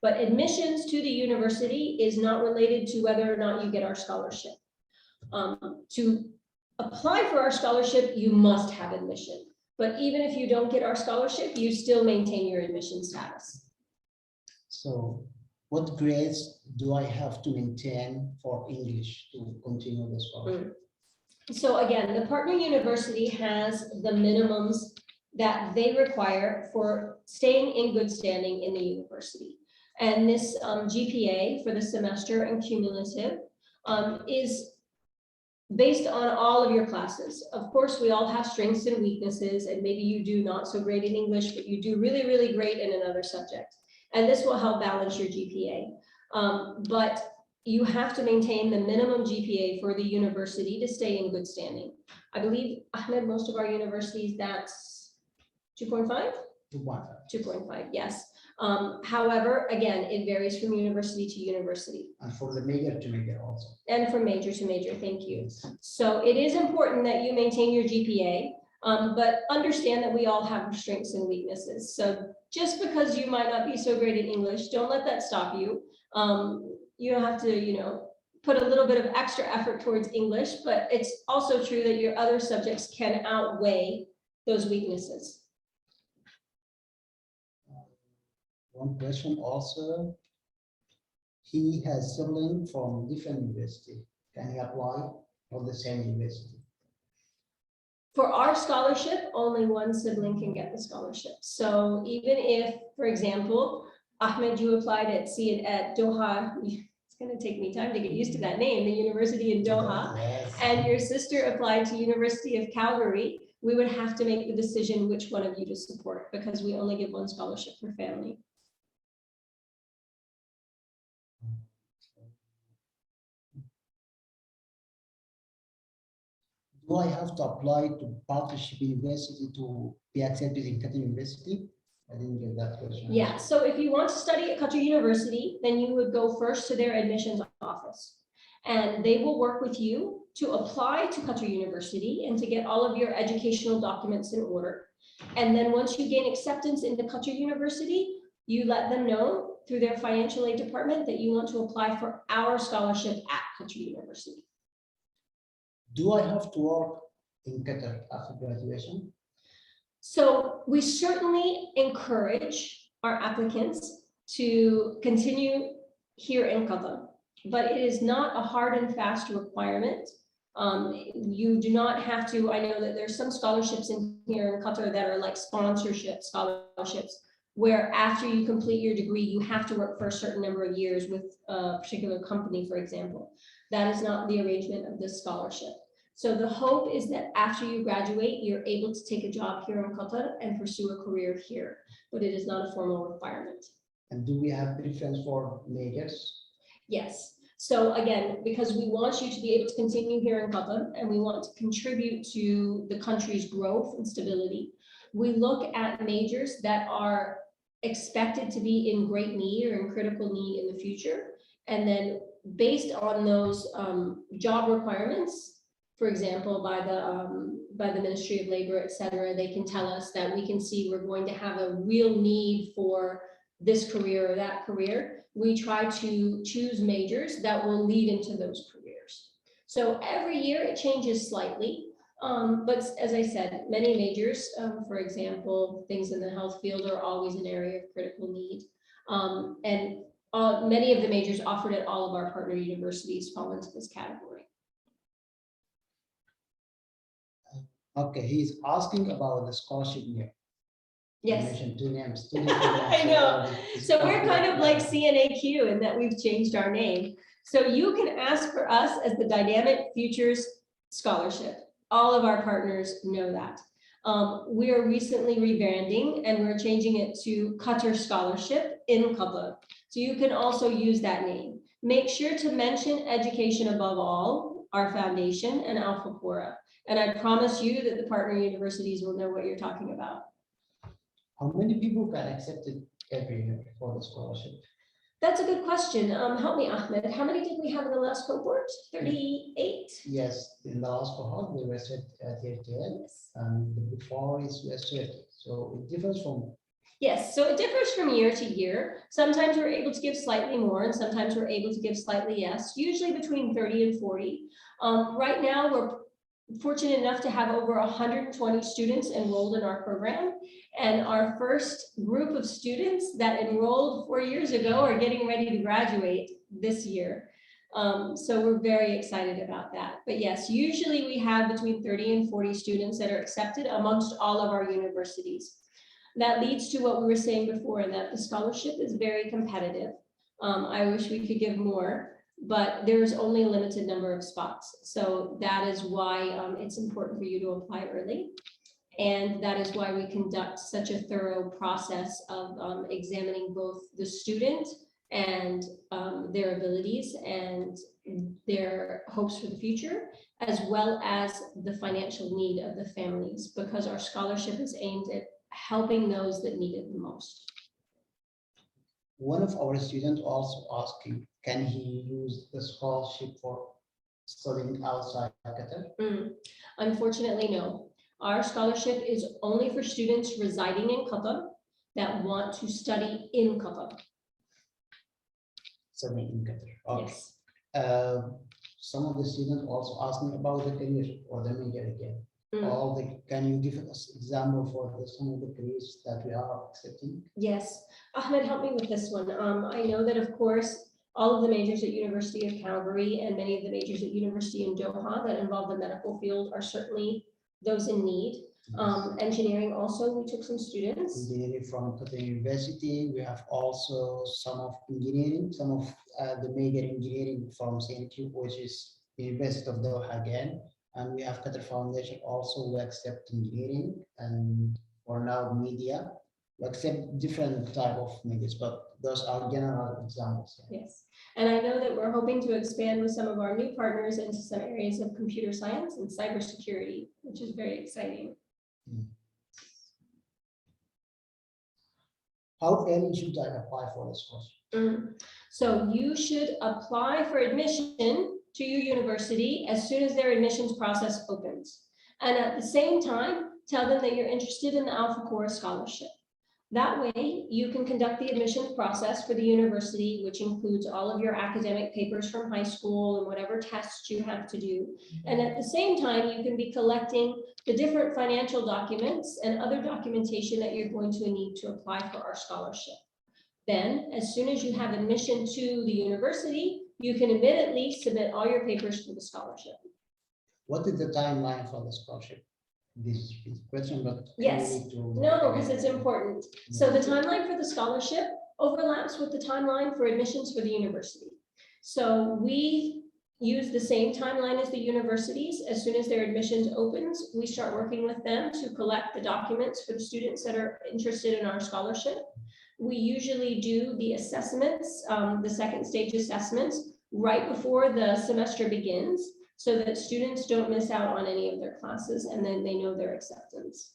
But admissions to the university is not related to whether or not you get our scholarship. To apply for our scholarship, you must have admission. But even if you don't get our scholarship, you still maintain your admission status. So what grades do I have to maintain for English to continue the scholarship? So again, the partner university has the minimums that they require for staying in good standing in the university. And this GPA for the semester and cumulative is based on all of your classes. Of course, we all have strengths and weaknesses, and maybe you do not so great in English, but you do really, really great in another subject. And this will help balance your GPA. But you have to maintain the minimum GPA for the university to stay in good standing. I believe, Ahmed, most of our universities, that's 2.5? 2.5, yes. However, again, it varies from university to university. And for the major to major also. And from major to major, thank you. So it is important that you maintain your GPA, but understand that we all have strengths and weaknesses. So just because you might not be so great in English, don't let that stop you. You have to, put a little bit of extra effort towards English, but it's also true that your other subjects can outweigh those weaknesses. One question also, he has sibling from different university. Can he apply for the same university? For our scholarship, only one sibling can get the scholarship. So even if, for example, Ahmed, you applied at Doha, it's going to take me time to get used to that name, the university in Doha, Yes. and your sister applied to University of Calgary, we would have to make the decision which one of you to support, because we only give one scholarship per family. Do I have to apply to partnership university to be accepted in Qatar University? I didn't get that question. Yeah, so if you want to study at Qatar University, then you would go first to their admissions office. And they will work with you to apply to Qatar University and to get all of your educational documents in order. And then once you gain acceptance into Qatar University, you let them know through their financial aid department that you want to apply for our scholarship at Qatar University. Do I have to work in Qatar after graduation? So we certainly encourage our applicants to continue here in Qatar, but it is not a hard and fast requirement. You do not have to. I know that there's some scholarships in here in Qatar that are like sponsorship scholarships, where after you complete your degree, you have to work for a certain number of years with a particular company, for example. That is not the arrangement of this scholarship. So the hope is that after you graduate, you're able to take a job here in Qatar and pursue a career here, but it is not a formal requirement. And do we have preference for majors? Yes. So again, because we want you to be able to continue here in Qatar and we want to contribute to the country's growth and stability, we look at majors that are expected to be in great need or in critical need in the future. And then based on those job requirements, for example, by the Ministry of Labor, et cetera, they can tell us that we can see we're going to have a real need for this career or that career. We try to choose majors that will lead into those careers. So every year it changes slightly. But as I said, many majors, for example, things in the health field are always an area of critical need. And many of the majors offered at all of our partner universities fall into this category. Okay, he's asking about the scholarship here. You Yes. mentioned two names, two different names. I know. it's So we're kind of like complicated. CNAQ in that we've changed our name. So you can ask for us as the Dynamic Futures Scholarship. All of our partners know that. We are recently rebranding and we're changing it to Qatar Scholarship in Qatar. So you can also use that name. Make sure to mention education above all, our foundation, and Al Fakura. And I promise you that the partner universities will know what you're talking about. How many people can accept it every year for the scholarship? That's a good question. Help me, Ahmed. How many did we have in the last cohort? 38? Yes, in the last cohort, we were set at 38, Yes. and before it was 30. So it differs from. Yes, so it differs from year to year. Sometimes we're able to give slightly more and sometimes we're able to give slightly less, usually between 30 and 40. Right now, we're fortunate enough to have over 120 students enrolled in our program. And our first group of students that enrolled 4 years ago are getting ready to graduate this year. So we're very excited about that. But yes, usually we have between 30 and 40 students that are accepted amongst all of our universities. That leads to what we were saying before, and that the scholarship is very competitive. I wish we could give more, but there's only a limited number of spots. So that is why it's important for you to apply early. And that is why we conduct such a thorough process of examining both the student and their abilities and their hopes for the future, as well as the financial need of the families, because our scholarship is aimed at helping those that need it the most. One of our students also asking, can he use the scholarship for studying outside Qatar? Unfortunately, no. Our scholarship is only for students residing in Qatar that want to study in Qatar. Studying in Qatar. Okay. Yes. Some of the students also asked me about the career or the major again. Can you give us example for some of the careers that we are accepting? Yes, Ahmed, help me with this one. I know that, of course, all of the majors at University of Calgary and many of the majors at University in Doha that involve the medical field are certainly those in need. Engineering also, we took some students. Engineering from Qatar University. We have also some of engineering, some of the major engineering from CNQ, which is University of Doha again. And we have Qatar Foundation also, we accept engineering, and for now media. We accept different type of majors, but those are general examples. Yes, and I know that we're hoping to expand with some of our new partners into some areas of computer science and cybersecurity, which is very exciting. How early should I apply for this course? So you should apply for admission to your university as soon as their admissions process opens. And at the same time, tell them that you're interested in the Al Fakura Scholarship. That way, you can conduct the admissions process for the university, which includes all of your academic papers from high school and whatever tests you have to do. And at the same time, you can be collecting the different financial documents and other documentation that you're going to need to apply for our scholarship. Then, as soon as you have admission to the university, you can immediately submit all your papers for the scholarship. What is the timeline for the scholarship? This is a question, but yes, no, because it's important. So the timeline for the scholarship overlaps with the timeline for admissions for the university. So we use the same timeline as the universities. As soon as their admissions opens, we start working with them to collect the documents for the students that are interested in our scholarship. We usually do the assessments, the second stage assessments, right before the semester begins, so that students don't miss out on any of their classes and then they know their acceptance.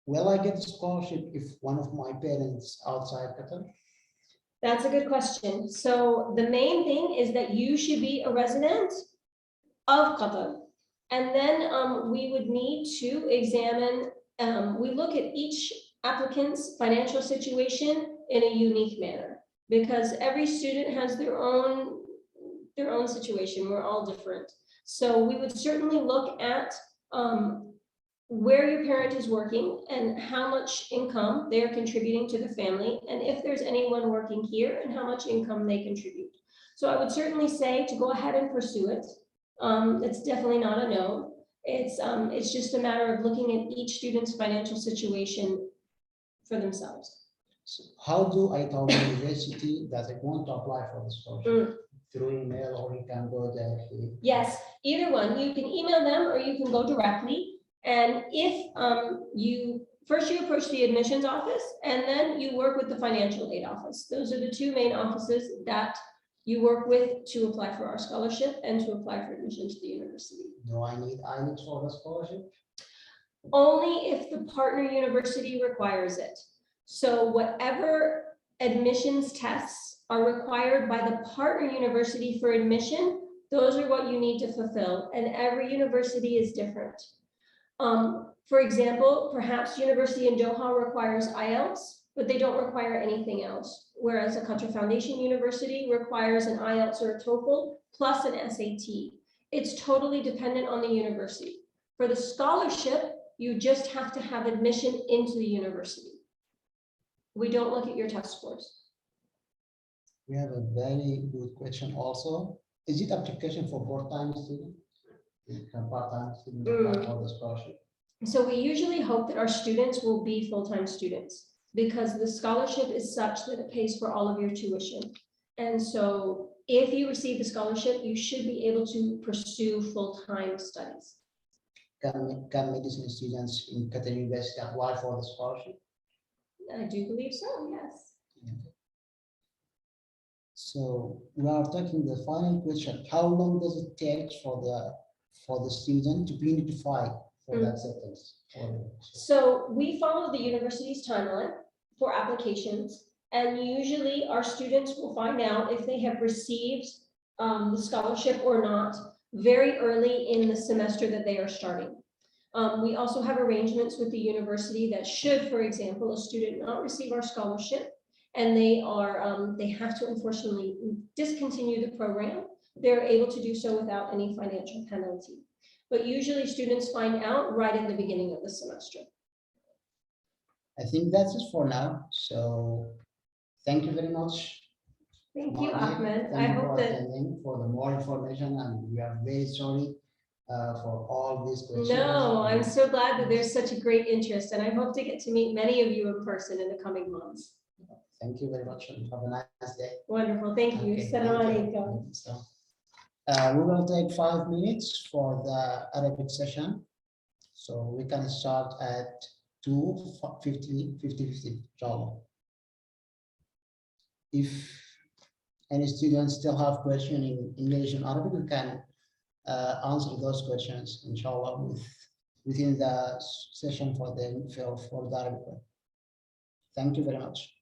Will I get a scholarship if one of my parents outside Qatar? That's a good question. So the main thing is that you should be a resident of Qatar. And then we would need to examine, we look at each applicant's financial situation in a unique manner, because every student has their own situation. We're all different. So we would certainly look at where your parent is working and how much income they are contributing to the family, and if there's anyone working here and how much income they contribute. So I would certainly say to go ahead and pursue it. It's definitely not a no. It's just a matter of looking at each student's financial situation for themselves. So how do I tell the university that I want to apply for the scholarship? Through email, or you can go directly? Yes, either one. You can email them or you can go directly. And if you approach the admissions office and then you work with the financial aid office. Those are the two main offices that you work with to apply for our scholarship and to apply for admission to the university. Do I need for the scholarship? Only if the partner university requires it. So whatever admissions tests are required by the partner university for admission, those are what you need to fulfill, and every university is different. For example, perhaps University in Doha requires IELTS, but they don't require anything else. Whereas a Qatar Foundation University requires an IELTS or a TOEFL plus an SAT. It's totally dependent on the university. For the scholarship, you just have to have admission into the university. We don't look at your test scores. We have a very good question also. Is it application for part-time student? Can part-time student apply for the scholarship? So we usually hope that our students will be full-time students because the scholarship is such that it pays for all of your tuition. And so if you receive the scholarship, you should be able to pursue full-time studies. Can medicine students in Qatar University apply for the scholarship? I do believe so, yes. So we are taking the final question. How long does it take for the student to be notified for the acceptance? So we follow the university's timeline for applications, and usually our students will find out if they have received the scholarship or not very early in the semester that they are starting. We also have arrangements with the university that should, for example, a student not receive our scholarship and they have to unfortunately discontinue the program, they're able to do so without any financial penalty. But usually students find out right at the beginning of the semester. I think that's it for now. So thank you very much. Thank you, Ahmed. Thank you for attending, for the more information, and we are very sorry for all these questions. No, I'm so glad that there's such a great interest, and I hope to get to meet many of you in person in the coming months. Thank you very much, and have a nice day. Wonderful, thank you. Okay, Assalamu thank you. alaikum. So, we will take 5 minutes for the Arabic session. So we can start at 2:50, inshallah. If any students still have questions in English and Arabic, we can answer those questions, inshallah, within the session for the Arabic one. Thank you very much.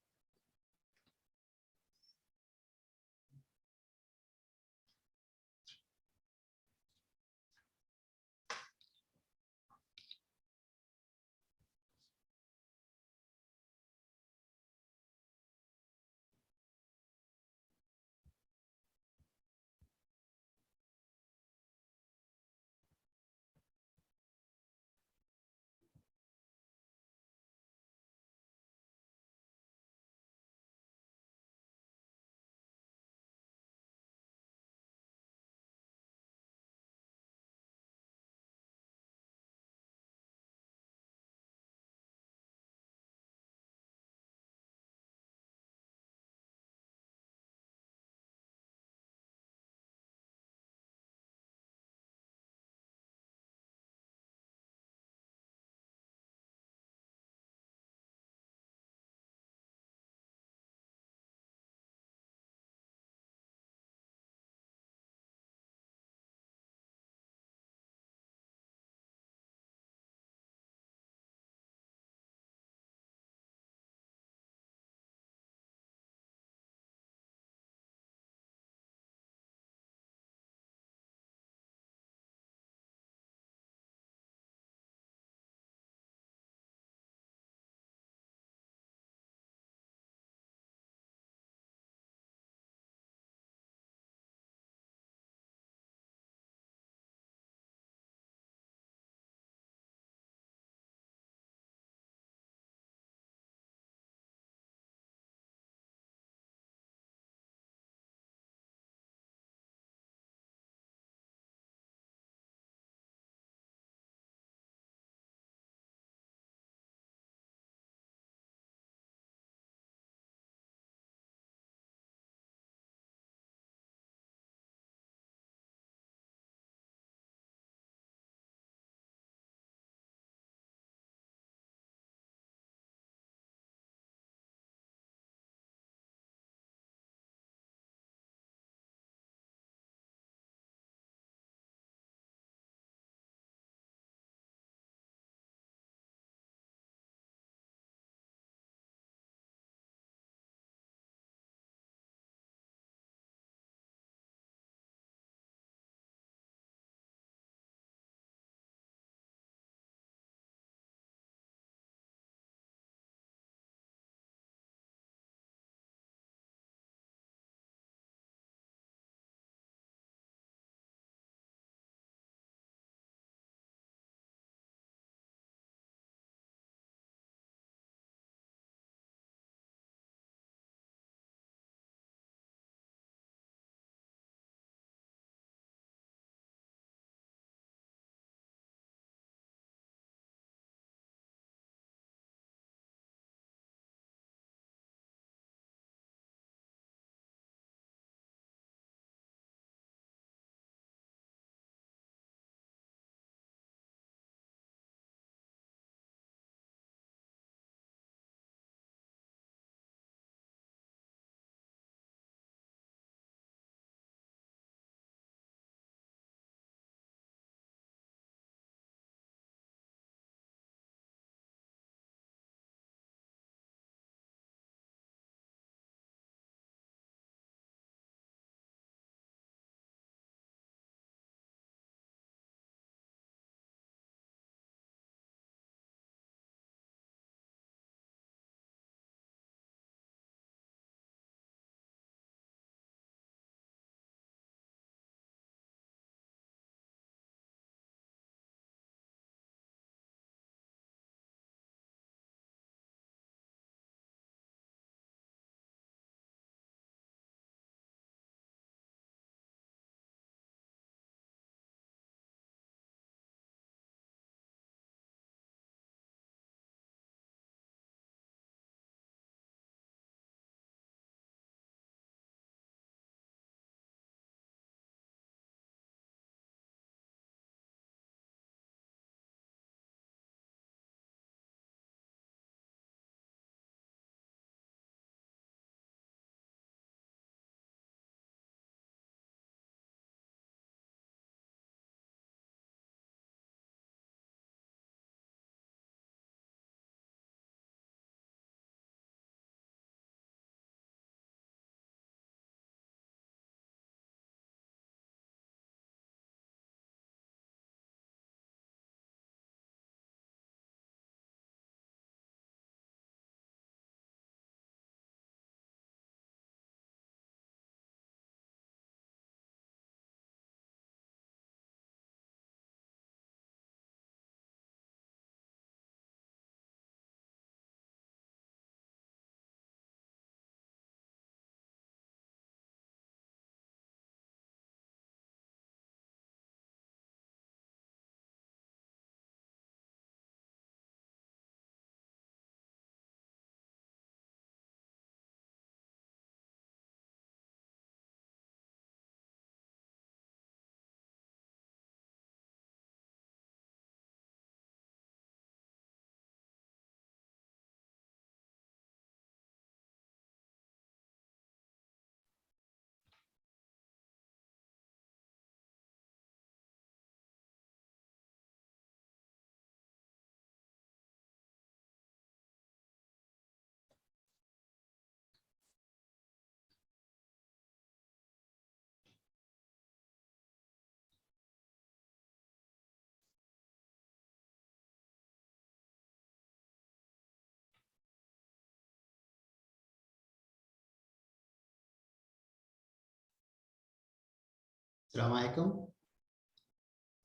السلام عليكم.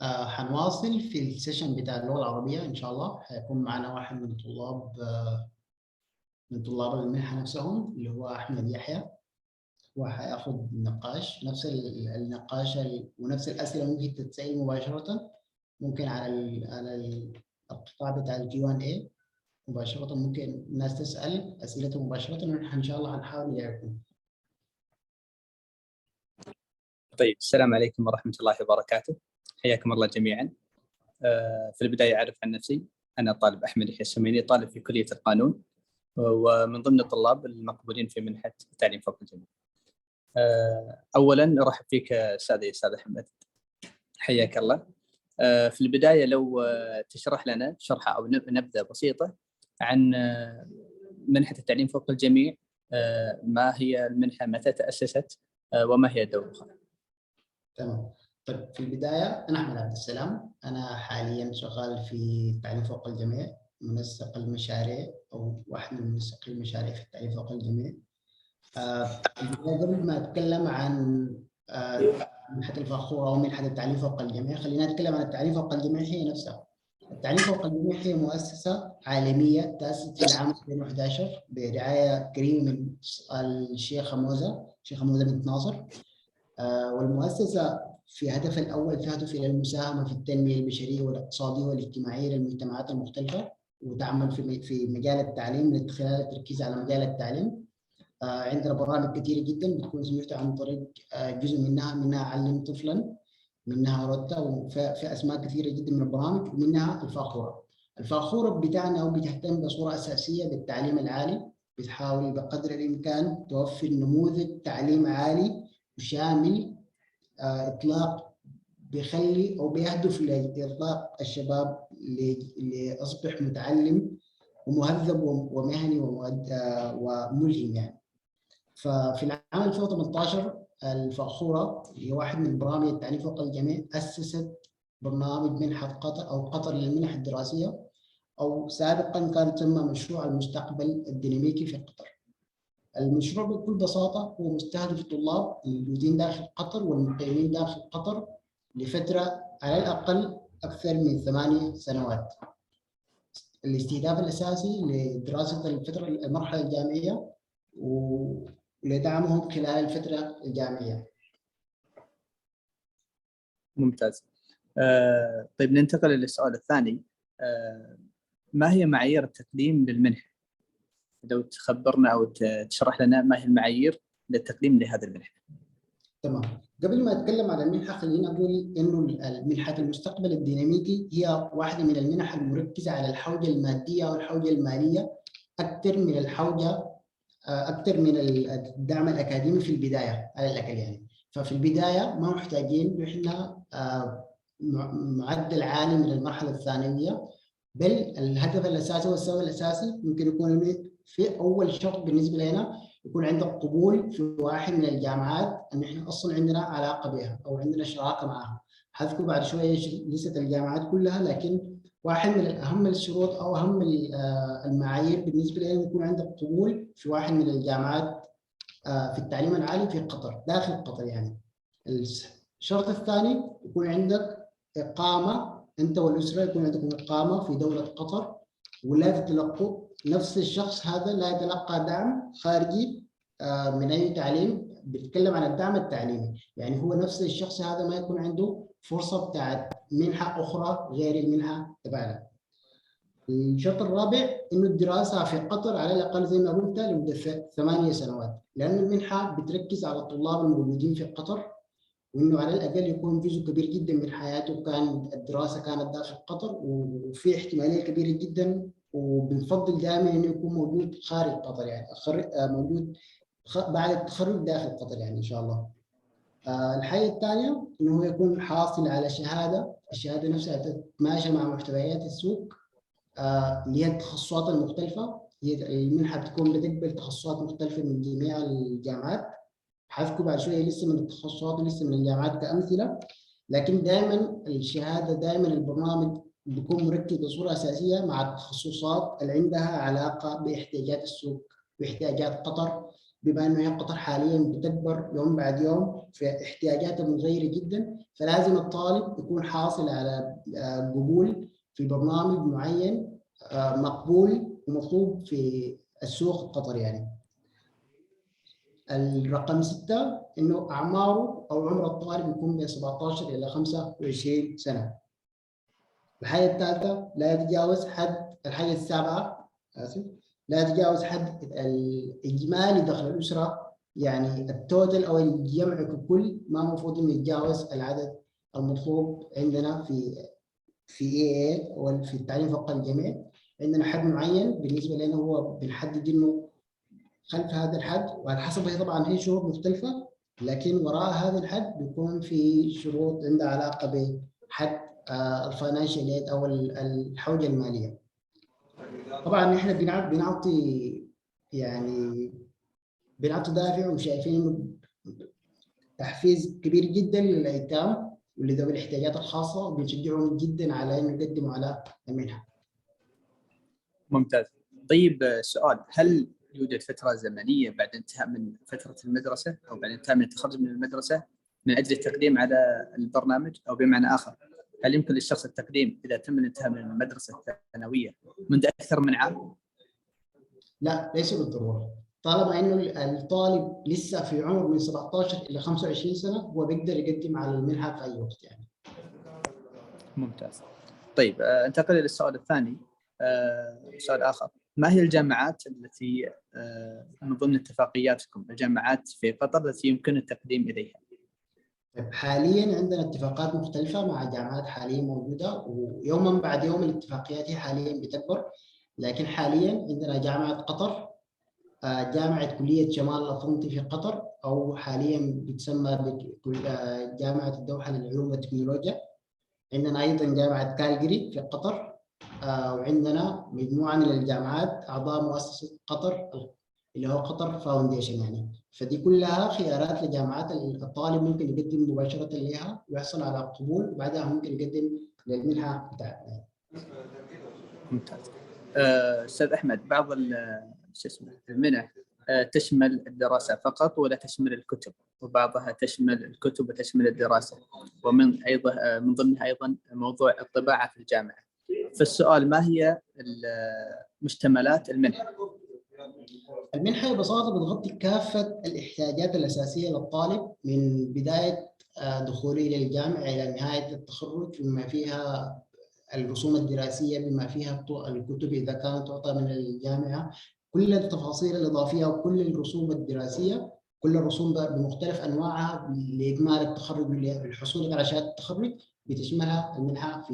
حنواصل في السيشن بتاع اللغة العربية إن شاء الله. حيكون معنا واحد من طلاب المنحة نفسهم اللي هو أحمد يحيى، وحياخد نقاش نفس النقاش ونفس الأسئلة ممكن تتسأل مباشرة، ممكن على القطاع بتاع Q&A مباشرة، ممكن الناس تسأل أسئلة مباشرة ونحن إن شاء الله هنحاول نجاوبكم. طيب، السلام عليكم ورحمة الله وبركاته. حياكم الله جميعا. في البداية أعرف عن نفسي، أنا طالب أحمد يحيى السميني، طالب في كلية القانون، ومن ضمن الطلاب المقبولين في منحة التعليم فوق الجميع. أولا أرحب فيك أستاذ أحمد، حياك الله. في البداية لو تشرح لنا شرحة أو نبذة بسيطة عن منحة التعليم فوق الجميع. ما هي المنحة، متى تأسست، وما هي دورها؟ تمام. طيب، في البداية أنا أحمد عبد السلام، أنا حاليا شغال في التعليم فوق الجميع، منسق المشاريع أو واحد من منسقي المشاريع في التعليم فوق الجميع. قبل ما أتكلم عن منحة الفاخورة أو منحة التعليم فوق الجميع، خلينا نتكلم عن التعليم فوق الجميع هي نفسها. التعليم فوق الجميع هي مؤسسة عالمية تأسست في العام 2011 برعاية كريمة من الشيخ موزة بنت ناصر. والمؤسسة في هدفها الأول تهدف إلى المساهمة في التنمية البشرية والاقتصادية والاجتماعية للمجتمعات المختلفة، وتعمل في مجال التعليم من خلال التركيز على مجال التعليم. عندنا برامج كثيرة جدا بتكون سمعتوا عن طريق جزء منها علم طفلا، منها روتا، وفي أسماء كثيرة جدا من البرامج، ومنها الفاخورة. الفاخورة بتاعنا أو بتهتم بصورة أساسية بالتعليم العالي، بتحاول بقدر الإمكان توفر نموذج تعليم عالي وشامل، إطلاق بيخلي أو بيهدف لإطلاق الشباب لأصبح متعلم ومهذب ومهني وملهم يعني. ففي العام 2018 الفاخورة هي واحد من برامج التعليم فوق الجميع أسست برنامج منحة قطر أو قطر للمنح الدراسية، أو سابقا كان يسمى مشروع المستقبل الديناميكي في قطر. المشروع بكل بساطة هو مستهدف الطلاب الموجودين داخل قطر والمقيمين داخل قطر لفترة على الأقل أكثر من 8 سنوات. الاستهداف الأساسي لدراسة المرحلة الجامعية ولدعمهم خلال الفترة الجامعية. ممتاز. طيب، ننتقل للسؤال الثاني. ما هي معايير التقديم للمنحة؟ لو تخبرنا أو تشرح لنا ما هي المعايير للتقديم لهذه المنحة. تمام. قبل ما أتكلم عن المنحة خلينا أقول إنه منحة المستقبل الديناميكي هي واحدة من المنح المركزة على الحوجة المادية أو الحوجة المالية أكثر من الدعم الأكاديمي في البداية على الأقل يعني. ففي البداية ما محتاجين إحنا معدل عالي من المرحلة الثانوية، بل الهدف الأساسي والسبب الأساسي ممكن يكون في أول شرط بالنسبة لنا يكون عندك قبول في واحد من الجامعات أن إحنا أصلا عندنا علاقة بها أو عندنا شراكة معها. هذكر بعد شوية لسه الجامعات كلها، لكن واحد من أهم الشروط أو أهم المعايير بالنسبة لنا يكون عندك قبول في واحد من الجامعات في التعليم العالي في قطر، داخل قطر يعني. الشرط الثاني يكون عندك إقامة، أنت والأسرة يكون عندكم إقامة في دولة قطر، ولا تتلقوا نفس الشخص هذا لا يتلقى دعم خارجي من أي تعليم. بيتكلم عن الدعم التعليمي، يعني هو نفس الشخص هذا ما يكون عنده فرصة بتاعت منحة أخرى غير المنحة تبعنا. الشرط الرابع إنه الدراسة في قطر على الأقل زي ما قلت لمدة 8 سنوات، لأن المنحة بتركز على الطلاب الموجودين في قطر، وإنه على الأقل يكون جزء كبير جدا من حياته الدراسة كانت داخل قطر، وفي احتمالية كبيرة جدا وبنفضل دائما إنه يكون موجود خارج قطر يعني موجود بعد التخرج داخل قطر يعني إن شاء الله. الحاجة الثانية إنه هو يكون حاصل على الشهادة نفسها تتماشى مع محتويات السوق اللي هي التخصصات المختلفة. هي المنحة بتكون بتقبل تخصصات مختلفة من جميع الجامعات، حذكر بعد شوية لسه من التخصصات ولسه من الجامعات كأمثلة، لكن دائما الشهادة دائما البرنامج بيكون مركز بصورة أساسية مع التخصصات اللي عندها علاقة باحتياجات السوق واحتياجات قطر بما انه هي قطر حاليا بتكبر يوم بعد يوم، في احتياجاتها متغيره جدا، فلازم الطالب يكون حاصل على قبول في برنامج معين مقبول ومطلوب في السوق القطري يعني. الرقم 6 انه اعماره او عمر الطالب يكون من 17 الى 25 سنه. الحاجه الثالثه لا يتجاوز حد، الحاجه السابعه اسف، لا يتجاوز حد الاجمالي دخل الاسره، يعني التوتال او الجمع ككل ما المفروض انه يتجاوز العدد المطلوب عندنا في اي او في التعليم فوق الجميع. عندنا حد معين بالنسبه لنا هو بنحدد انه خلف هذا الحد، وعلى حسب هي طبعا هي شروط مختلفه، لكن وراء هذا الحد بيكون في شروط عندها علاقه بحد الفاينانشال ايد او الحوجه الماليه. طبعا احنا بنعطي يعني بنعطي دافع وشايفين انه تحفيز كبير جدا للايتام ولذوي الاحتياجات الخاصه، وبنشجعهم جدا على انه يقدموا على المنحه. ممتاز. طيب سؤال، هل يوجد فترة زمنية بعد انتهاء من فترة المدرسة أو بعد انتهاء من التخرج من المدرسة من أجل التقديم على البرنامج؟ أو بمعنى آخر، هل يمكن للشخص التقديم إذا تم الانتهاء من المدرسة الثانوية منذ أكثر من عام؟ لا، ليس بالضروره. طالما انه الطالب لسه في عمر من 17 الى 25 سنه هو بيقدر يقدم على المنحه في اي وقت يعني. ممتاز. طيب انتقل إلى السؤال الثاني. سؤال آخر، ما هي الجامعات التي من ضمن اتفاقياتكم، الجامعات في قطر التي يمكن التقديم إليها؟ طيب حاليا عندنا اتفاقات مختلفه مع جامعات حاليا موجوده، ويوما بعد يوم الاتفاقيات هي حاليا بتكبر. لكن حاليا عندنا جامعه قطر، جامعه كليه شمال الاطلنطي في قطر، او حاليا بتسمى جامعه الدوحه للعلوم والتكنولوجيا. عندنا ايضا جامعه كالجري في قطر، وعندنا مجموعه من الجامعات اعضاء مؤسسه قطر اللي هو قطر فاونديشن يعني. فدي كلها خيارات لجامعات الطالب ممكن يقدم مباشره لها ويحصل على قبول، وبعدها ممكن يقدم للمنحه بتاعتنا. ممتاز. استاذ احمد، بعض المنح تشمل الدراسه فقط ولا تشمل الكتب، وبعضها تشمل الكتب وتشمل الدراسه، ومن ايضا من ضمنها ايضا موضوع الطباعه في الجامعه. فالسؤال، ما هي مشتملات المنحه؟ المنحه ببساطه بتغطي كافه الاحتياجات الاساسيه للطالب من بدايه دخوله الى الجامعه الى نهايه التخرج، بما فيها الرسوم الدراسيه، بما فيها الكتب اذا كانت تعطى من الجامعه، كل التفاصيل الاضافيه وكل الرسوم الدراسيه، كل الرسوم بمختلف انواعها لاكمال التخرج والحصول على شهاده التخرج بتشملها المنحه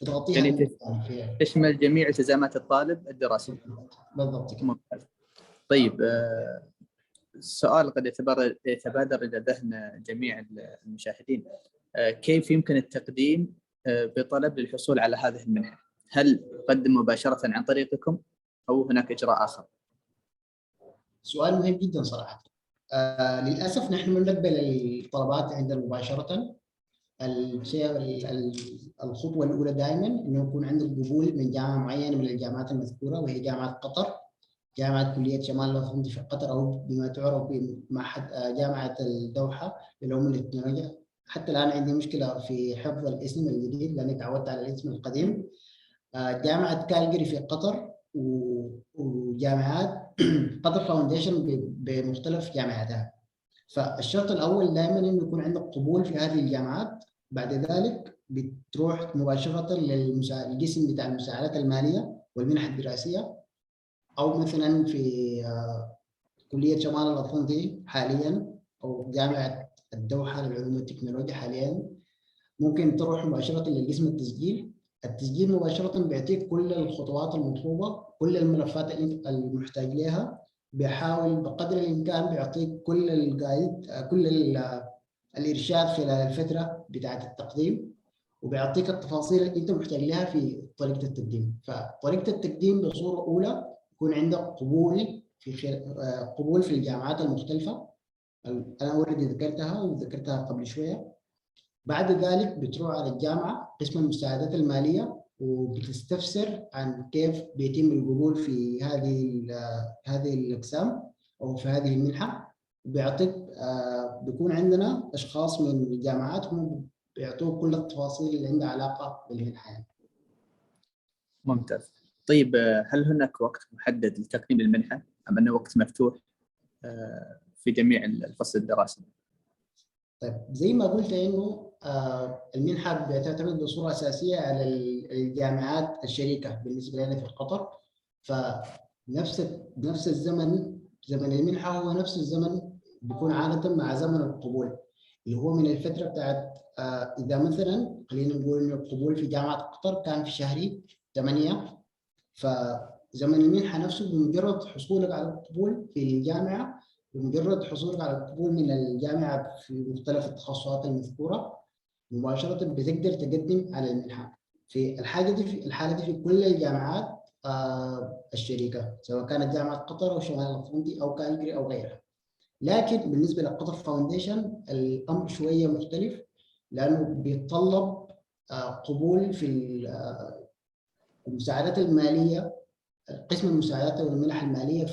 بتغطيها يعني تشمل جميع التزامات الطالب الدراسي. بالضبط كده. ممتاز. طيب السؤال قد يتبادر الى ذهن جميع المشاهدين، كيف يمكن التقديم بطلب للحصول على هذه المنحة؟ هل يقدم مباشرة عن طريقكم أو هناك إجراء آخر؟ سؤال مهم جدا صراحة. للأسف نحن ما نقبل الطلبات عندنا مباشرة. الخطوة الأولى دائما إنه يكون عندك قبول من جامعة معينة من الجامعات المذكورة، وهي جامعة قطر، جامعة كلية شمال الأطلنطي في قطر، أو بما تعرف بمعهد جامعة الدوحة للعلوم والتكنولوجيا. حتى الآن عندي مشكلة في حفظ الاسم الجديد لأني تعودت على الاسم القديم. جامعة كالجري في قطر، وجامعات قطر فاونديشن بمختلف جامعاتها. فالشرط الأول دائما إنه يكون عندك قبول في هذه الجامعات. بعد ذلك بتروح مباشرة للقسم بتاع المساعدات المالية والمنح الدراسية، أو مثلا في كلية شمال الأطلنطي حاليا، أو جامعة الدوحة للعلوم والتكنولوجيا حاليا، ممكن تروح مباشرة للقسم التسجيل. التسجيل مباشرة بيعطيك كل الخطوات المطلوبة، كل الملفات اللي المحتاج لها، بيحاول بقدر الإمكان بيعطيك كل الجايد، كل الإرشاد خلال الفترة بتاعة التقديم، وبيعطيك التفاصيل اللي أنت محتاج لها في طريقة التقديم. فطريقة التقديم بصورة أولى يكون عندك قبول في الجامعات المختلفة. أنا أوريدي ذكرتها وذكرتها قبل شوية. بعد ذلك بتروح على الجامعة قسم المساعدات المالية وبتستفسر عن كيف بيتم القبول في هذه الأقسام أو في هذه المنحة. بيعطيك بيكون عندنا أشخاص من الجامعات هم بيعطوك كل التفاصيل اللي عندها علاقة بالمنحة يعني. ممتاز. طيب هل هناك وقت محدد لتقديم المنحة أم أنه وقت مفتوح في جميع الفصل الدراسي؟ طيب زي ما قلت انه المنحه بتعتمد بصوره اساسيه على الجامعات الشريكه بالنسبه لنا في قطر. فنفس الزمن، زمن المنحه هو نفس الزمن بيكون عاده مع زمن القبول، اللي هو من الفتره بتاعت اذا مثلا خلينا نقول انه القبول في جامعه قطر كان في شهر 8، فزمن المنحه نفسه بمجرد حصولك على القبول في الجامعه، بمجرد حصولك على القبول من الجامعة في مختلف التخصصات المذكورة مباشرة بتقدر تقدم على المنحة. في الحالة دي في كل الجامعات الشريكة، سواء كانت جامعة قطر أو شمال الأطلنطي أو كالجري أو غيرها. لكن بالنسبة لقطر فاونديشن الأمر شوية مختلف، لأنه بيتطلب قبول في المساعدات المالية، قسم المساعدات والمنح المالية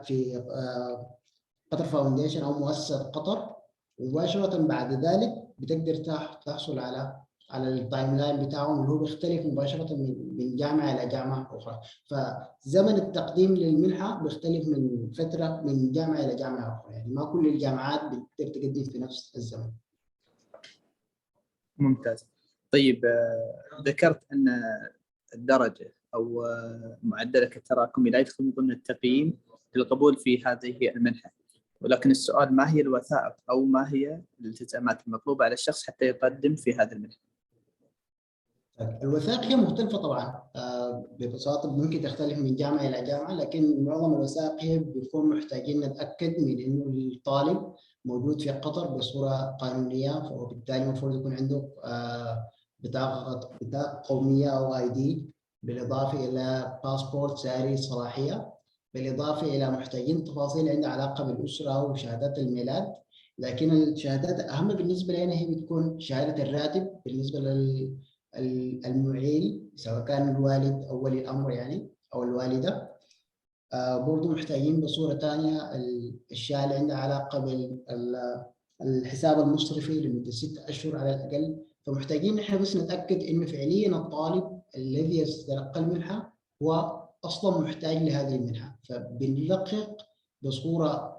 في قطر فاونديشن أو مؤسسة قطر. مباشرة بعد ذلك بتقدر تحصل على التايم لاين بتاعهم اللي هو بيختلف مباشرة من جامعة إلى جامعة أخرى. فزمن التقديم للمنحة بيختلف من فترة من جامعة إلى جامعة أخرى، يعني ما كل الجامعات بتقدر تقدم في نفس الزمن. ممتاز. طيب ذكرت أن الدرجة أو معدلك التراكمي لا يدخل من ضمن التقييم للقبول في هذه المنحة، ولكن السؤال ما هي الوثائق أو ما هي الالتزامات المطلوبة على الشخص حتى يقدم في هذه المنحة؟ الوثائق هي مختلفة طبعا، ببساطة ممكن تختلف من جامعة إلى جامعة، لكن معظم الوثائق هي بنكون محتاجين نتأكد من إنه الطالب موجود في قطر بصورة قانونية، وبالتالي المفروض يكون عنده بطاقة قومية أو ID، بالإضافة إلى باسبورت ساري الصلاحية، بالإضافة إلى محتاجين تفاصيل عندها علاقة بالأسرة وشهادات الميلاد. لكن الشهادات الأهم بالنسبة لنا هي بتكون شهادة الراتب بالنسبة المعيل، سواء كان الوالد أو ولي الأمر يعني أو الوالدة. برضو محتاجين بصورة ثانية الأشياء اللي عندها علاقة بالحساب المصرفي لمدة 6 أشهر على الأقل. فمحتاجين نحن بس نتأكد إنه فعليا الطالب الذي يتلقى المنحة هو أصلا محتاج لهذه المنحة. فبندقق بصورة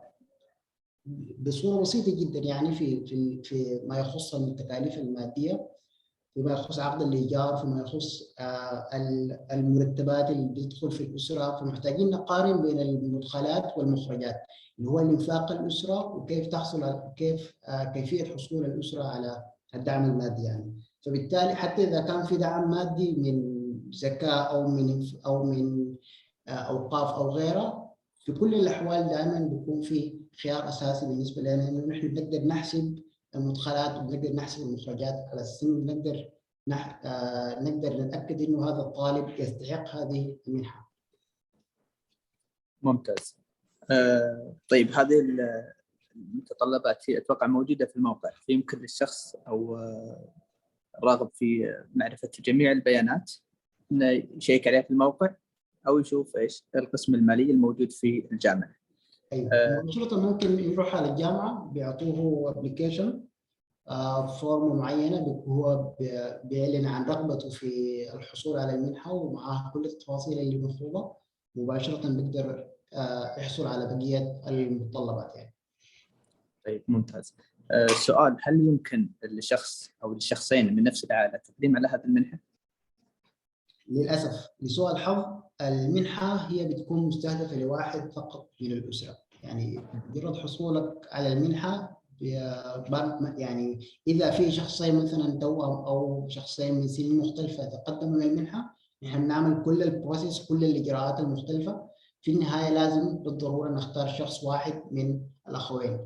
بسيطة جدا يعني في ما يخص التكاليف المادية، فيما يخص عقد الإيجار، فيما يخص المرتبات اللي بتدخل في الأسرة. فمحتاجين نقارن بين المدخلات والمخرجات، اللي هو الإنفاق الأسرة وكيف تحصل على كيفية حصول الأسرة على الدعم المادي يعني. فبالتالي حتى إذا كان في دعم مادي من زكاة أو من أوقاف أو غيرها، في كل الأحوال دائما بيكون في خيار أساسي بالنسبة لنا إنه نحن نقدر نحسب المدخلات ونقدر نحسب المخرجات على اساس نقدر نقدر نتاكد انه هذا الطالب يستحق هذه المنحه. ممتاز. طيب هذه المتطلبات هي اتوقع موجوده في الموقع، فيمكن للشخص او الراغب في معرفه جميع البيانات انه يشيك عليها في الموقع او يشوف ايش القسم المالي الموجود في الجامعه. ايوه مباشره ممكن يروح على الجامعه بيعطوه ابلكيشن فورم معينه هو بيعلن عن رغبته في الحصول على المنحه ومعاه كل التفاصيل اللي مطلوبه، مباشره بيقدر يحصل على بقيه المتطلبات يعني. طيب ممتاز. السؤال، هل يمكن للشخص او للشخصين من نفس العائله التقديم على هذه المنحه؟ للاسف لسوء الحظ المنحه هي بتكون مستهدفه لواحد فقط من الاسره، يعني مجرد حصولك على المنحه يعني اذا في شخصين مثلا توأم او شخصين من سنين مختلفه تقدموا للمنحه، نحن بنعمل كل البروسيس كل الاجراءات المختلفه. في النهايه لازم بالضروره نختار شخص واحد من الاخوين،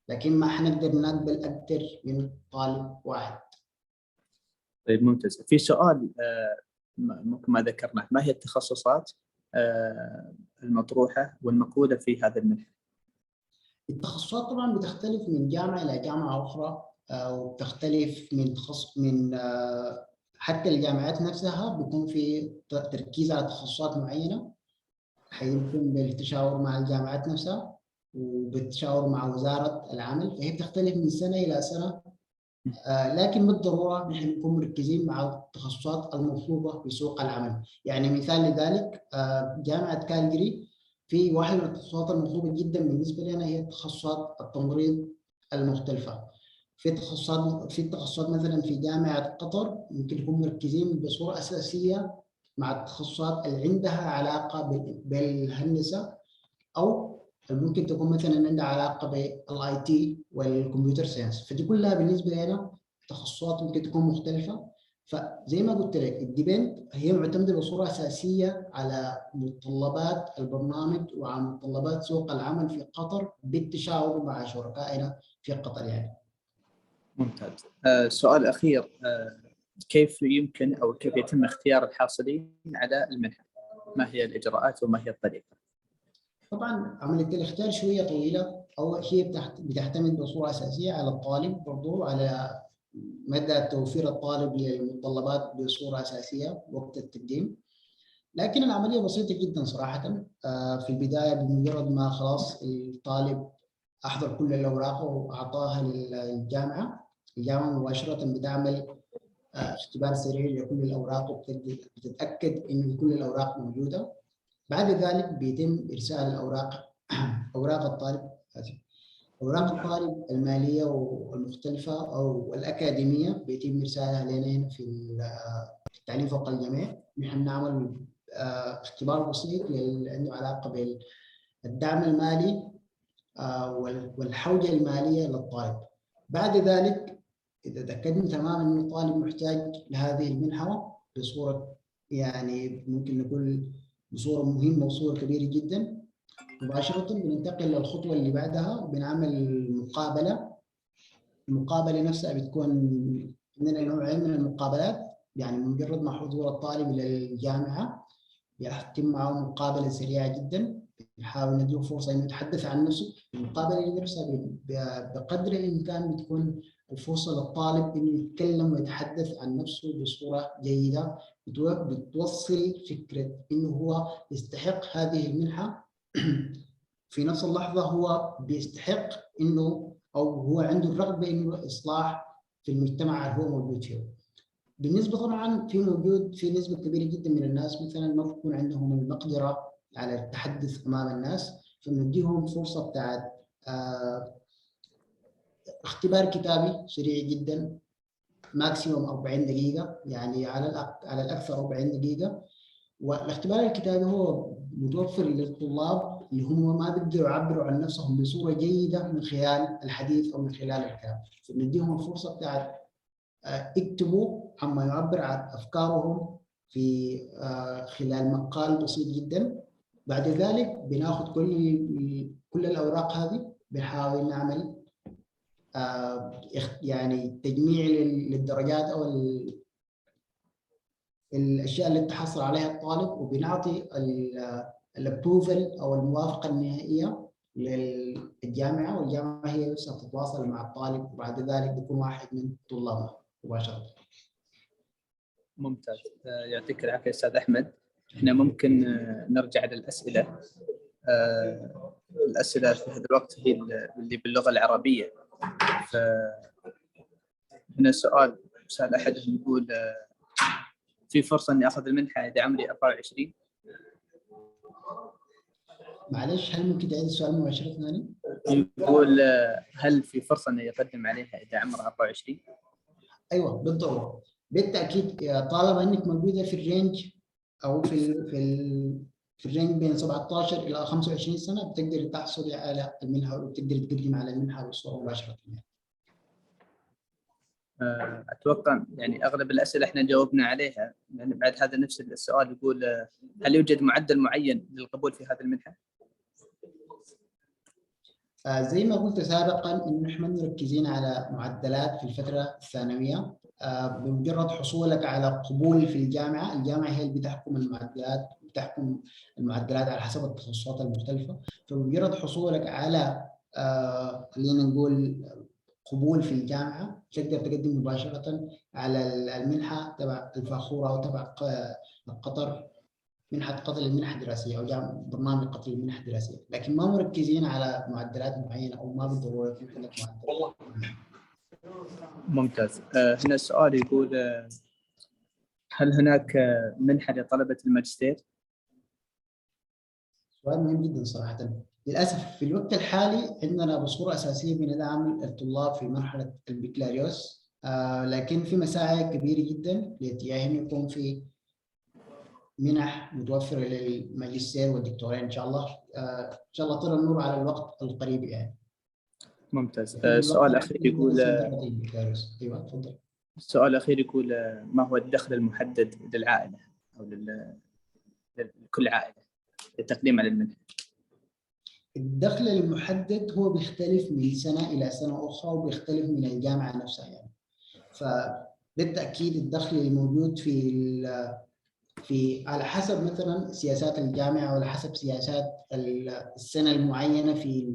لكن ما حنقدر نقبل اكثر من طالب واحد. طيب ممتاز. في سؤال ممكن ما ذكرناه، ما هي التخصصات المطروحه والمقبوله في هذه المنحه؟ التخصصات طبعا بتختلف من جامعه الى جامعه اخرى. وبتختلف من حتى الجامعات نفسها بيكون في تركيز على تخصصات معينة، حيكون بالتشاور مع الجامعات نفسها وبالتشاور مع وزارة العمل، فهي بتختلف من سنة إلى سنة. لكن بالضرورة نحن نكون مركزين مع التخصصات المطلوبة في سوق العمل. يعني مثال لذلك جامعة كالجري، في واحد من التخصصات المطلوبة جدا بالنسبة لنا هي تخصصات التمريض المختلفة. في تخصصات مثلا في جامعة قطر ممكن يكون مركزين بصورة أساسية مع التخصصات اللي عندها علاقة بالهندسة، أو ممكن تكون مثلا عندها علاقة بالاي تي والكمبيوتر ساينس. فدي كلها بالنسبة لنا تخصصات ممكن تكون مختلفة. فزي ما قلت لك الديبند هي معتمدة بصورة أساسية على متطلبات البرنامج وعلى متطلبات سوق العمل في قطر بالتشاور مع شركائنا في قطر يعني. ممتاز. سؤال أخير، كيف يمكن أو كيف يتم اختيار الحاصلين على المنحة؟ ما هي الإجراءات وما هي الطريقة؟ طبعا عملية الاختيار شوية طويلة. أول شيء بتعتمد بصورة أساسية على الطالب، برضو على مدى توفير الطالب للمتطلبات بصورة أساسية وقت التقديم. لكن العملية بسيطة جدا صراحة. في البداية بمجرد ما خلاص الطالب أحضر كل الأوراق وأعطاها للجامعة، الجامعة مباشرة بتعمل اختبار سريع لكل الأوراق وبتتأكد إن كل الأوراق موجودة. بعد ذلك بيتم إرسال أوراق الطالب المالية والمختلفة أو الأكاديمية، بيتم إرسالها لنا هنا في التعليم فوق الجميع. نحن نعمل اختبار بسيط اللي عنده علاقة بالدعم المالي والحوجة المالية للطالب. بعد ذلك إذا تأكدنا تماما أن الطالب محتاج لهذه المنحة بصورة يعني ممكن نقول بصورة مهمة وصورة كبيرة جدا، مباشرة بننتقل للخطوة اللي بعدها وبنعمل مقابلة. المقابلة نفسها بتكون عندنا نوعين من المقابلات. يعني مجرد ما حضور الطالب إلى الجامعة يتم معه مقابلة سريعة جدا، نحاول نديه فرصة إنه يتحدث عن نفسه. المقابلة اللي نفسها بقدر الإمكان بتكون الفرصة للطالب إنه يتكلم ويتحدث عن نفسه بصورة جيدة، بتوصل فكرة إنه هو يستحق هذه المنحة. في نفس اللحظة هو بيستحق إنه أو هو عنده الرغبة إنه إصلاح في المجتمع اللي هو موجود فيه. بالنسبة طبعا في نسبة كبيرة جدا من الناس مثلا ما بتكون عندهم المقدرة على التحدث أمام الناس، فبنديهم فرصة بتاعت اختبار كتابي سريع جدا ماكسيموم 40 دقيقة، يعني على الأكثر 40 دقيقة. والاختبار الكتابي هو متوفر للطلاب اللي هم ما بيقدروا يعبروا عن نفسهم بصورة جيدة من خلال الحديث أو من خلال الكلام، فبنديهم الفرصة بتاعت اكتبوا عما يعبر عن أفكارهم في خلال مقال بسيط جدا. بعد ذلك بناخد كل الأوراق هذه، بنحاول نعمل يعني تجميع للدرجات أو الأشياء اللي تحصل عليها الطالب، وبنعطي الابروفل أو الموافقة النهائية للجامعة، والجامعة هي نفسها تتواصل مع الطالب، وبعد ذلك بيكون واحد من طلابنا مباشرة. ممتاز. يعطيك العافية أستاذ أحمد. إحنا ممكن نرجع للأسئلة. الأسئلة في هذا الوقت هي اللي باللغة العربية. هنا سؤال سأل أحدهم يقول في فرصة إني أخذ المنحة إذا عمري 24؟ معلش هل ممكن تعيد السؤال مباشرة ثاني؟ يقول هل في فرصة إنه يقدم عليها إذا عمره 24؟ أيوة بالضبط، بالتأكيد. طالما أنك موجودة في الرينج أو في الرينج بين 17 إلى 25 سنة بتقدر تحصل على المنحة وتقدر تقدم على المنحة بصورة مباشرة. أتوقع يعني أغلب الأسئلة إحنا جاوبنا عليها. يعني بعد هذا نفس السؤال يقول هل يوجد معدل معين للقبول في هذه المنحة؟ زي ما قلت سابقا إن نحن مركزين على معدلات في الفترة الثانوية. بمجرد حصولك على قبول في الجامعة هي اللي بتحكم المعدلات على حسب التخصصات المختلفة. فبمجرد حصولك على خلينا نقول قبول في الجامعة تقدر تقدم مباشرة على المنحة تبع الفاخورة أو تبع قطر، منحة قطر للمنحة الدراسية أو برنامج قطر للمنحة الدراسية، لكن ما مركزين على معدلات معينة أو ما بالضرورة يكون عندك معدلات. ممتاز. هنا السؤال يقول هل هناك منحة لطلبة الماجستير؟ سؤال مهم جدا صراحة. للأسف في الوقت الحالي عندنا بصورة أساسية بندعم الطلاب في مرحلة البكالوريوس، لكن في مساعي كبيرة جدا لاتجاه إنه يكون في منح متوفرة للماجستير والدكتوراه إن شاء الله. إن شاء الله ترى النور على الوقت القريب يعني. ممتاز. في الوقت السؤال الحالي الأخير يقول لسه درجة البكالوريوس. أيوة تفضل. السؤال الأخير يقول ما هو الدخل المحدد للعائلة أو لكل عائلة للتقديم على المنحة؟ الدخل المحدد هو بيختلف من سنة إلى سنة أخرى وبيختلف من الجامعة نفسها يعني. فبالتأكيد الدخل الموجود في على حسب مثلا سياسات الجامعة وعلى حسب سياسات السنة المعينة في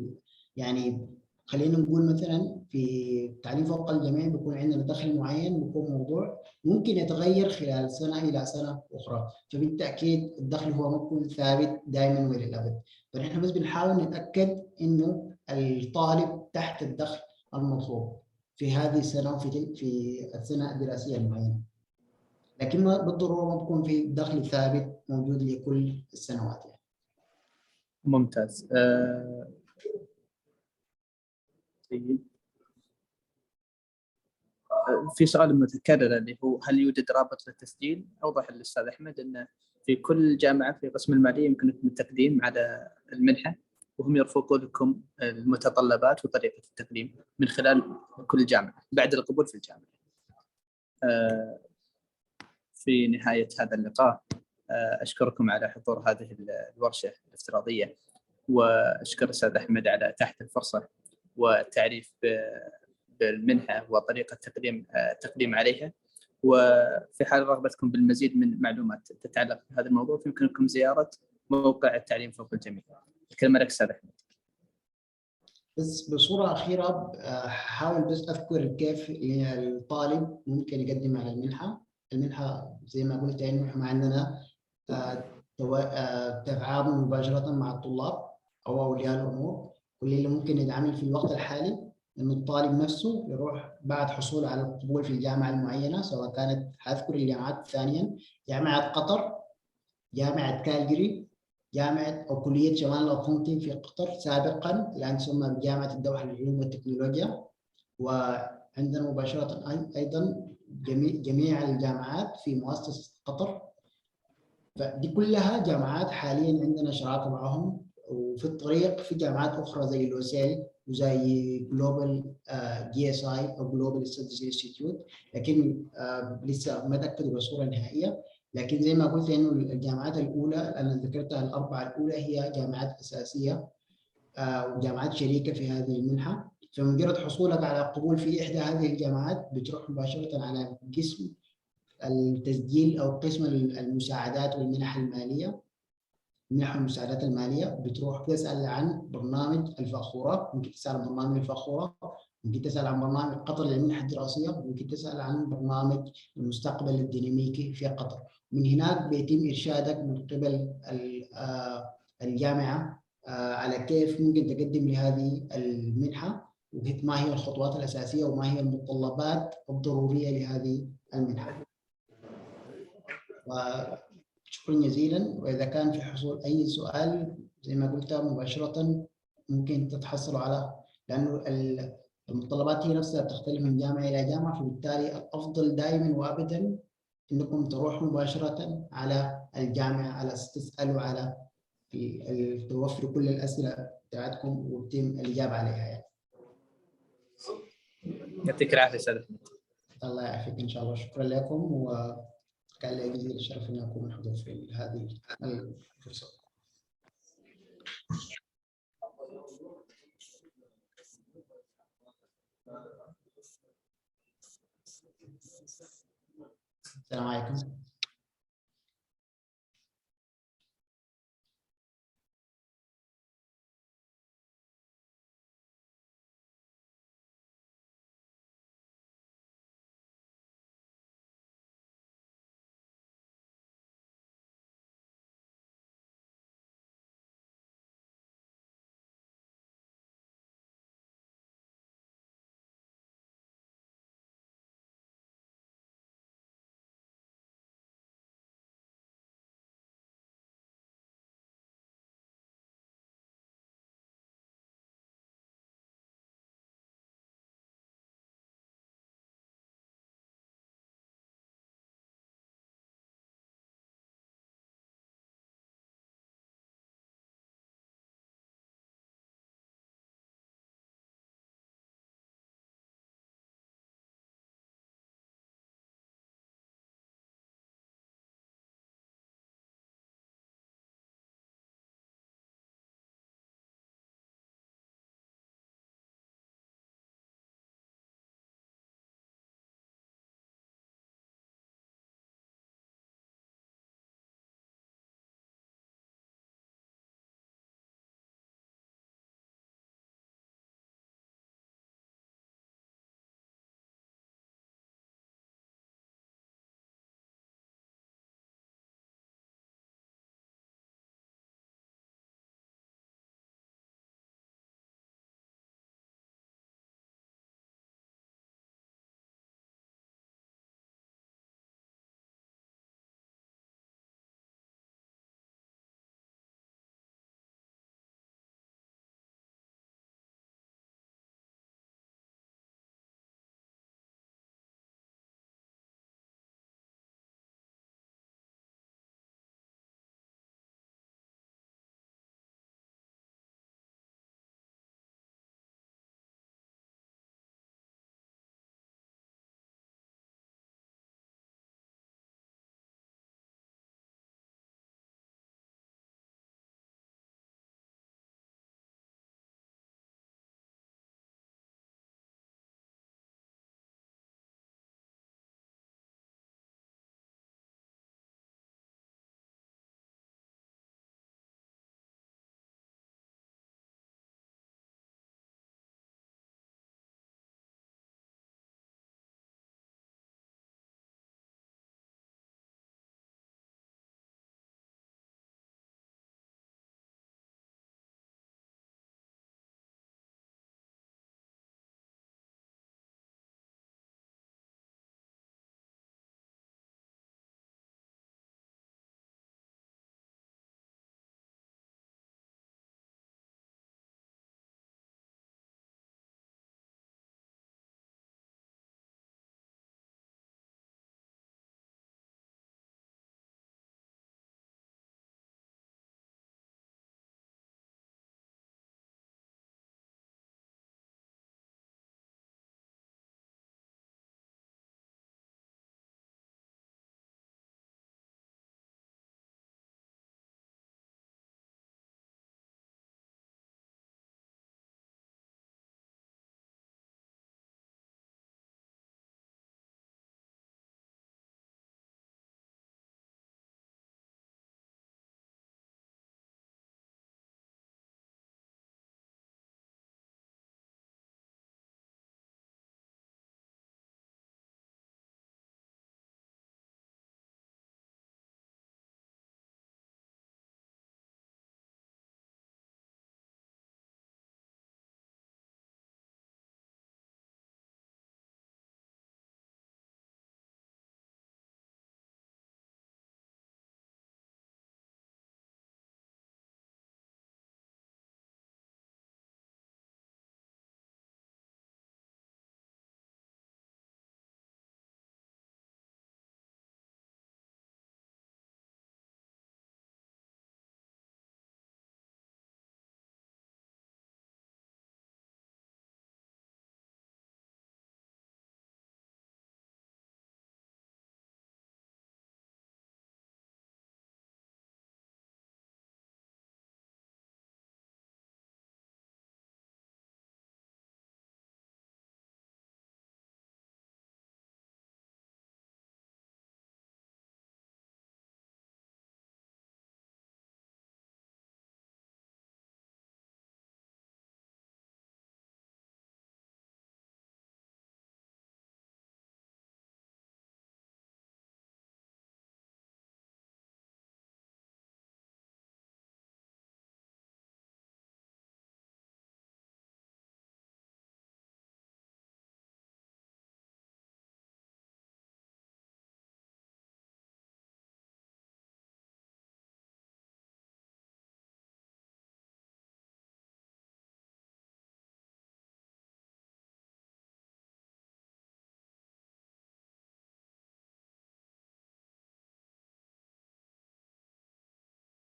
يعني خلينا نقول مثلا في التعليم فوق الجميع بيكون عندنا دخل معين، بيكون موضوع ممكن يتغير خلال سنة إلى سنة أخرى، فبالتأكيد الدخل هو ما بيكون ثابت دائما وللأبد. فنحن بس بنحاول نتأكد إنه الطالب تحت الدخل المطلوب في هذه السنة وفي السنة الدراسية المعينة، لكن ما بالضروره ما بكون في دخل ثابت موجود لكل السنوات يعني. ممتاز. طيب. في سؤال متكرر اللي هو هل يوجد رابط للتسجيل؟ أوضح الأستاذ أحمد أن في كل جامعة في قسم المالية يمكنكم التقديم على المنحة، وهم يرفقون لكم المتطلبات وطريقة التقديم من خلال كل جامعة بعد القبول في الجامعة. في نهاية هذا اللقاء أشكركم على حضور هذه الورشة الافتراضية، وأشكر الأستاذ أحمد على إتاحة الفرصة والتعريف بالمنحة وطريقة التقديم عليها. وفي حال رغبتكم بالمزيد من معلومات تتعلق بهذا الموضوع يمكنكم زيارة موقع التعليم فوق الجميع. الكلمة لك أستاذ أحمد. بس بصورة أخيرة حاول بس أذكر كيف الطالب ممكن يقدم على المنحة. المنحة زي ما قلت إنه إحنا عندنا تفاعل مباشرة مع الطلاب أو أولياء الأمور. كل اللي ممكن يتعمل في الوقت الحالي إنه الطالب نفسه يروح بعد حصول على القبول في الجامعة المعينة، سواء كانت هذكر الجامعات ثانيا: جامعة قطر، جامعة كالجري، جامعة أو كلية شمال الأطلنطي في قطر سابقا الآن تسمى بجامعة الدوحة للعلوم والتكنولوجيا، وعندنا مباشرة أيضا جميع الجامعات في مؤسسة قطر. فدي كلها جامعات حاليا عندنا شراكة معهم، وفي الطريق في جامعات أخرى زي لوسيل وزي جلوبال جي اس اي او جلوبال ستاديز انستيتيوت، لكن لسه ما تأكدوا بصورة نهائية. لكن زي ما قلت انه الجامعات الاولى انا ذكرتها الاربعه الاولى هي جامعات اساسيه وجامعات شريكه في هذه المنحه. فمجرد حصولك على قبول في احدى هذه الجامعات بتروح مباشره على قسم التسجيل او قسم المساعدات والمنح الماليه، منح المساعدات الماليه. بتروح تسال عن برنامج الفاخوره، ممكن تسال عن برنامج الفاخوره، ممكن تسال عن برنامج قطر للمنح الدراسيه، ممكن تسال عن برنامج المستقبل الديناميكي في قطر. من هناك بيتم ارشادك من قبل الجامعه على كيف ممكن تقدم لهذه المنحه، وما هي الخطوات الاساسيه وما هي المتطلبات الضروريه لهذه المنحه. شكرا جزيلا. وإذا كان في حصول أي سؤال زي ما قلت مباشرة ممكن تتحصلوا على، لأنه المتطلبات هي نفسها بتختلف من جامعة إلى جامعة، فبالتالي الأفضل دائما وأبدا أنكم تروحوا مباشرة على الجامعة على تسألوا على توفروا كل الأسئلة بتاعتكم ويتم الإجابة عليها يعني. يعطيك العافية أستاذ. الله يعافيك إن شاء الله. شكرا لكم، وكان لي جزيل الشرف أن أكون محظوظ في هذه الفرصة. السلام عليكم.